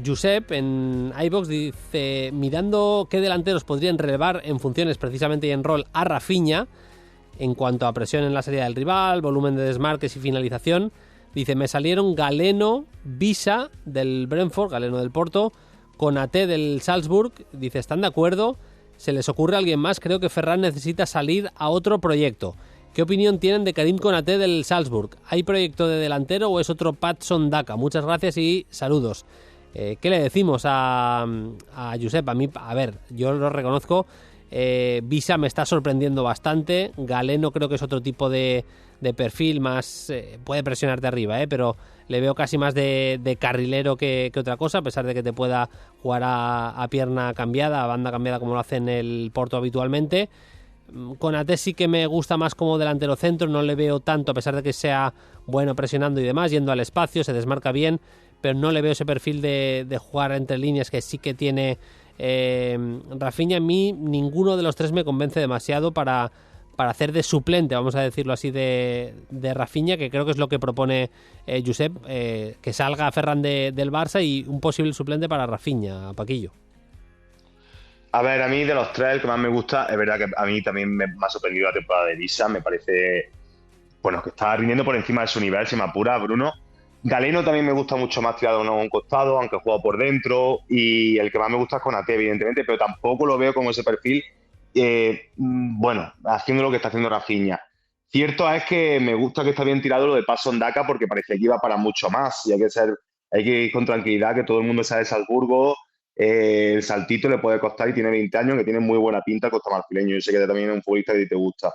Josep en iVoox dice: mirando qué delanteros podrían relevar en funciones precisamente y en rol a Rafinha en cuanto a presión en la salida del rival, volumen de desmarques y finalización. Dice, me salieron Galeno, Visa del Brentford, Galeno del Porto, Konaté del Salzburg. Dice, ¿están de acuerdo? ¿Se les ocurre a alguien más? Creo que Ferran necesita salir a otro proyecto. ¿Qué opinión tienen de Karim Konaté del Salzburg? ¿Hay proyecto de delantero o es otro Patson Daka? Muchas gracias y saludos. ¿Qué le decimos a Josep? A mí, a ver, yo lo reconozco. Visa me está sorprendiendo bastante. Galeno creo que es otro tipo de perfil, más puede presionarte arriba, pero le veo casi más de carrilero que otra cosa, a pesar de que te pueda jugar a pierna cambiada, a banda cambiada, como lo hace en el Porto habitualmente. Konaté sí que me gusta más como delantero centro, no le veo tanto, a pesar de que sea bueno presionando y demás, yendo al espacio, se desmarca bien, pero no le veo ese perfil de jugar entre líneas que sí que tiene Rafinha. A mí ninguno de los tres me convence demasiado para hacer de suplente, vamos a decirlo así, de Rafinha, que creo que es lo que propone Josep, que salga Ferran del Barça y un posible suplente para Rafinha, Paquillo.
A ver, a mí de los tres el que más me gusta, es verdad que a mí también me ha sorprendido la temporada de Visa, me parece, bueno, que está rindiendo por encima de su nivel, si me apura, Bruno. Galeno también me gusta mucho más tirado a un costado, aunque juega por dentro, y el que más me gusta es Konaté, evidentemente, pero tampoco lo veo como ese perfil, bueno, haciendo lo que está haciendo Rafinha. Cierto es que me gusta que está bien tirado lo de Patson Daka, porque parece que iba para mucho más, y hay que ir con tranquilidad, que todo el mundo sabe de Salzburgo. El saltito le puede costar y tiene 20 años, que tiene muy buena pinta, Costa Marfileño. Yo sé que también es un futbolista que te gusta.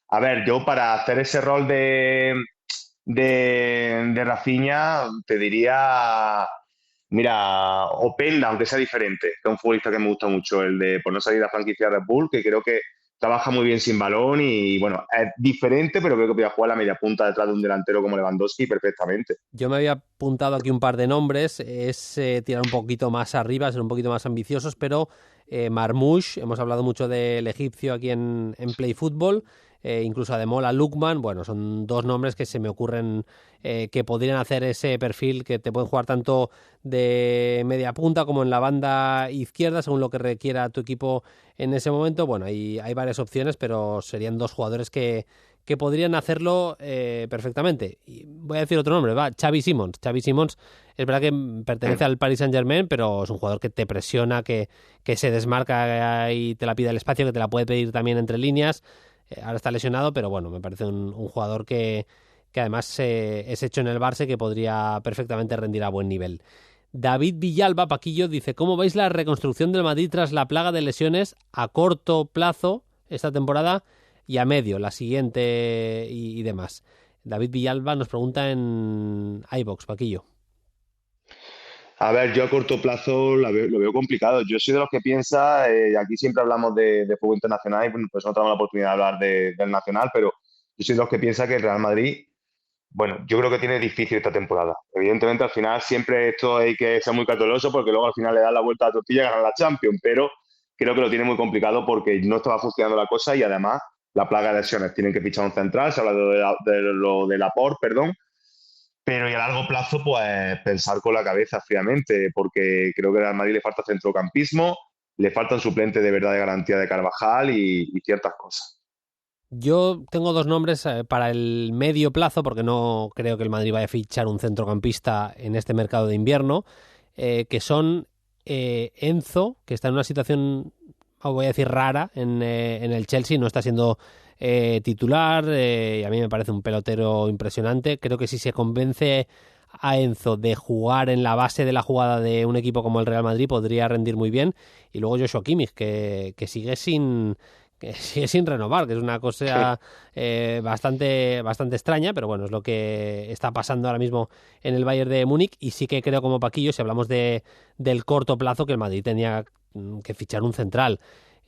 A ver, yo para hacer ese rol de Rafinha te diría, mira, Openda, aunque sea diferente, que es un futbolista que me gusta mucho, el de por no salir a franquicia Red Bull, que creo que trabaja muy bien sin balón y bueno, es diferente, pero creo que podría jugar la media punta detrás de un delantero como Lewandowski perfectamente.
Yo me había apuntado aquí un par de nombres, es tirar un poquito más arriba, ser un poquito más ambiciosos, pero Marmoush, hemos hablado mucho del egipcio aquí en Play Football, incluso Ademola Lookman, bueno, son dos nombres que se me ocurren que podrían hacer ese perfil que te pueden jugar tanto de media punta como en la banda izquierda, según lo que requiera tu equipo en ese momento. Bueno, hay varias opciones, pero serían dos jugadores que podrían hacerlo perfectamente. Y voy a decir otro nombre, va, Xavi Simons. Xavi Simons es verdad que pertenece al Paris Saint-Germain, pero es un jugador que te presiona, que se desmarca y te la pide el espacio, que te la puede pedir también entre líneas. Ahora está lesionado, pero bueno, me parece un jugador que además es hecho en el Barça y que podría perfectamente rendir a buen nivel. David Villalba, Paquillo, dice: ¿cómo veis la reconstrucción del Madrid tras la plaga de lesiones a corto plazo esta temporada y a medio, la siguiente y demás? David Villalba nos pregunta en iVox, Paquillo.
A ver, yo a corto plazo lo veo complicado. Yo soy de los que piensa, aquí siempre hablamos de fútbol internacional y bueno, pues no tenemos la oportunidad de hablar del nacional, pero yo soy de los que piensa que el Real Madrid, bueno, yo creo que tiene difícil esta temporada. Evidentemente, al final siempre esto hay que ser muy cauteloso porque luego al final le dan la vuelta a la tortilla y ganan la Champions, pero creo que lo tiene muy complicado porque no estaba funcionando la cosa y además la plaga de lesiones. Tienen que fichar un central, se habla de Laporte, perdón, pero y a largo plazo, pues pensar con la cabeza fríamente, porque creo que al Madrid le falta centrocampismo, le falta un suplente de verdad de garantía de Carvajal y ciertas cosas.
Yo tengo dos nombres para el medio plazo, porque no creo que el Madrid vaya a fichar un centrocampista en este mercado de invierno, que son Enzo, que está en una situación, voy a decir, rara en el Chelsea, no está siendo titular, y a mí me parece un pelotero impresionante. Creo que si se convence a Enzo de jugar en la base de la jugada de un equipo como el Real Madrid, podría rendir muy bien. Y luego Joshua Kimmich, que sigue sin renovar, que es una cosa bastante extraña, pero bueno, es lo que está pasando ahora mismo en el Bayern de Múnich. Y sí que creo, como Paquillo, si hablamos del corto plazo, que el Madrid tenía que fichar un central.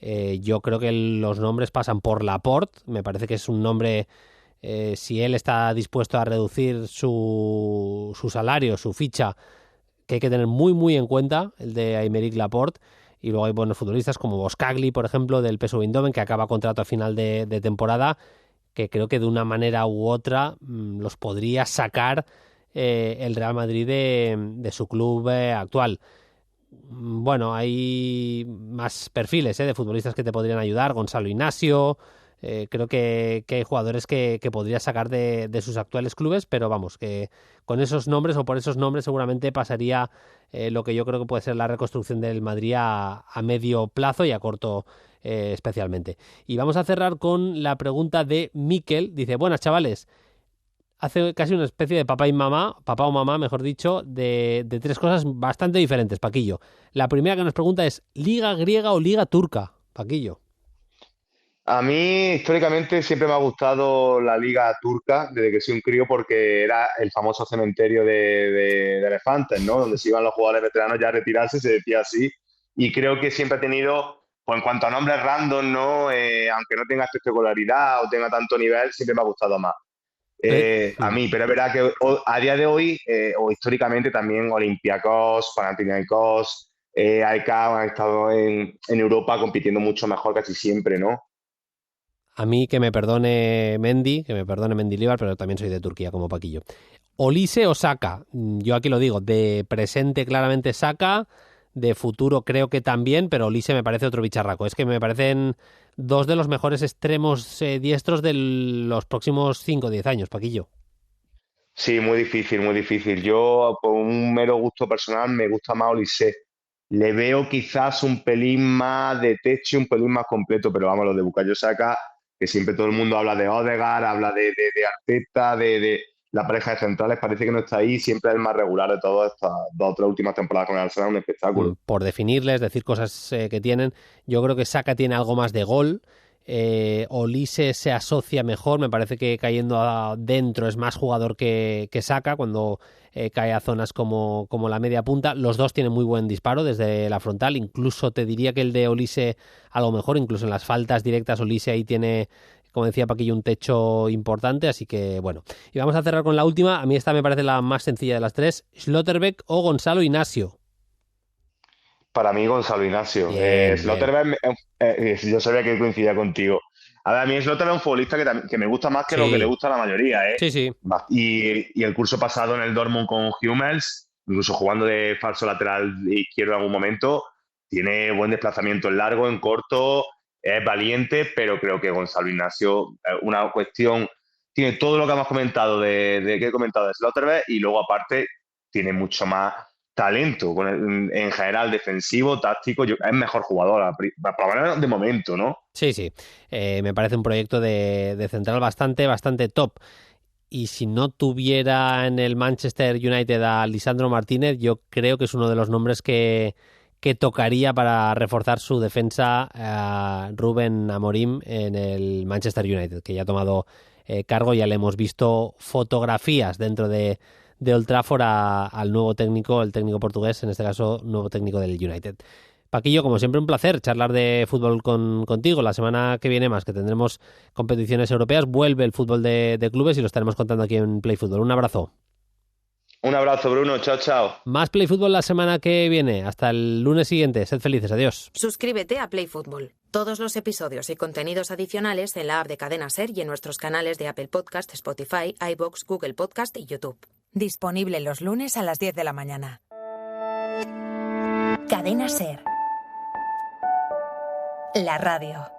Yo creo que los nombres pasan por Laporte, me parece que es un nombre, si él está dispuesto a reducir su salario, su ficha, que hay que tener muy muy en cuenta, el de Aymeric Laporte. Y luego hay buenos futbolistas como Boskagli, por ejemplo, del PSV Eindhoven, que acaba contrato a final de temporada, que creo que de una manera u otra los podría sacar el Real Madrid de su club actual. Bueno, hay más perfiles de futbolistas que te podrían ayudar. Gonzalo Ignacio, creo que hay jugadores que podría sacar de sus actuales clubes, pero vamos, que con esos nombres o por esos nombres seguramente pasaría lo que yo creo que puede ser la reconstrucción del Madrid a medio plazo y a corto especialmente. Y vamos a cerrar con la pregunta de Miquel. Dice: buenas, chavales. Hace casi una especie de papá o mamá, mejor dicho, de tres cosas bastante diferentes, Paquillo. La primera que nos pregunta es: ¿liga griega o liga turca? Paquillo.
A mí, históricamente, siempre me ha gustado la liga turca desde que soy un crío porque era el famoso cementerio de elefantes, ¿no? Donde se iban los jugadores veteranos ya a retirarse, se decía así. Y creo que siempre ha tenido, pues en cuanto a nombres random, ¿no? Aunque no tenga espectacularidad o tenga tanto nivel, siempre me ha gustado más. A mí, pero es verdad que a día de hoy, o históricamente también, Olympiacos, Panathinaikos, AEK han estado en Europa compitiendo mucho mejor casi siempre, ¿no?
A mí que me perdone Mendy, que me perdone Mendilibar, pero también soy de Turquía como Paquillo. Olise o Saka. Yo aquí lo digo, de presente claramente Saka, de futuro creo que también, pero Olise me parece otro bicharraco. Es que me parecen dos de los mejores extremos diestros de los próximos 5 o 10 años, Paquillo.
Sí, muy difícil, muy difícil. Yo, por un mero gusto personal, me gusta más Olise. Le veo quizás un pelín más de techo, un pelín más completo, pero vamos, lo de Bukayo Saka, que siempre todo el mundo habla de Odegaard, habla de Arteta, de la pareja de centrales, parece que no está ahí, siempre es el más regular de todas estas dos o tres últimas temporadas con el Arsenal, un espectáculo.
Por definirles, decir cosas que tienen, yo creo que Saka tiene algo más de gol. Olise se asocia mejor, me parece que cayendo adentro es más jugador que Saka cuando cae a zonas como la media punta. Los dos tienen muy buen disparo desde la frontal, incluso te diría que el de Olise a lo mejor, incluso en las faltas directas Olise ahí tiene, como decía Paquillo, un techo importante, así que bueno. Y vamos a cerrar con la última, a mí esta me parece la más sencilla de las tres, Schlotterbeck o Gonzalo Inacio.
Para mí, Gonzalo Ignacio.
Bien,
Slotterbeck, yo sabía que coincidía contigo. A ver, a mí Slotterbeck es un futbolista que me gusta más que lo que le
sí,
gusta a la mayoría, ¿eh?
sí.
Y el curso pasado en el Dortmund con Hummels, incluso jugando de falso lateral izquierdo en algún momento, tiene buen desplazamiento en largo, en corto, es valiente, pero creo que Gonzalo Ignacio, una cuestión, tiene todo lo que hemos comentado que he comentado de Slotterbeck y luego aparte tiene mucho más talento en general, defensivo, táctico, es mejor jugador, por lo menos de momento, ¿no?
Sí. Me parece un proyecto de central bastante top. Y si no tuviera en el Manchester United a Lisandro Martínez, yo creo que es uno de los nombres que tocaría para reforzar su defensa a Rubén Amorim en el Manchester United, que ya ha tomado cargo, ya le hemos visto fotografías dentro de Old Trafford al nuevo técnico, el técnico portugués, en este caso, nuevo técnico del United. Paquillo, como siempre, un placer charlar de fútbol contigo. La semana que viene más, que tendremos competiciones europeas, vuelve el fútbol de clubes y lo estaremos contando aquí en Play Fútbol. Un abrazo.
Un abrazo, Bruno. Chao, chao.
Más Play Fútbol la semana que viene. Hasta el lunes siguiente. Sed felices. Adiós.
Suscríbete a Play Fútbol. Todos los episodios y contenidos adicionales en la app de Cadena Ser y en nuestros canales de Apple Podcast, Spotify, iVoox, Google Podcast y YouTube. Disponible los lunes a las 10 de la mañana. Cadena Ser. La radio.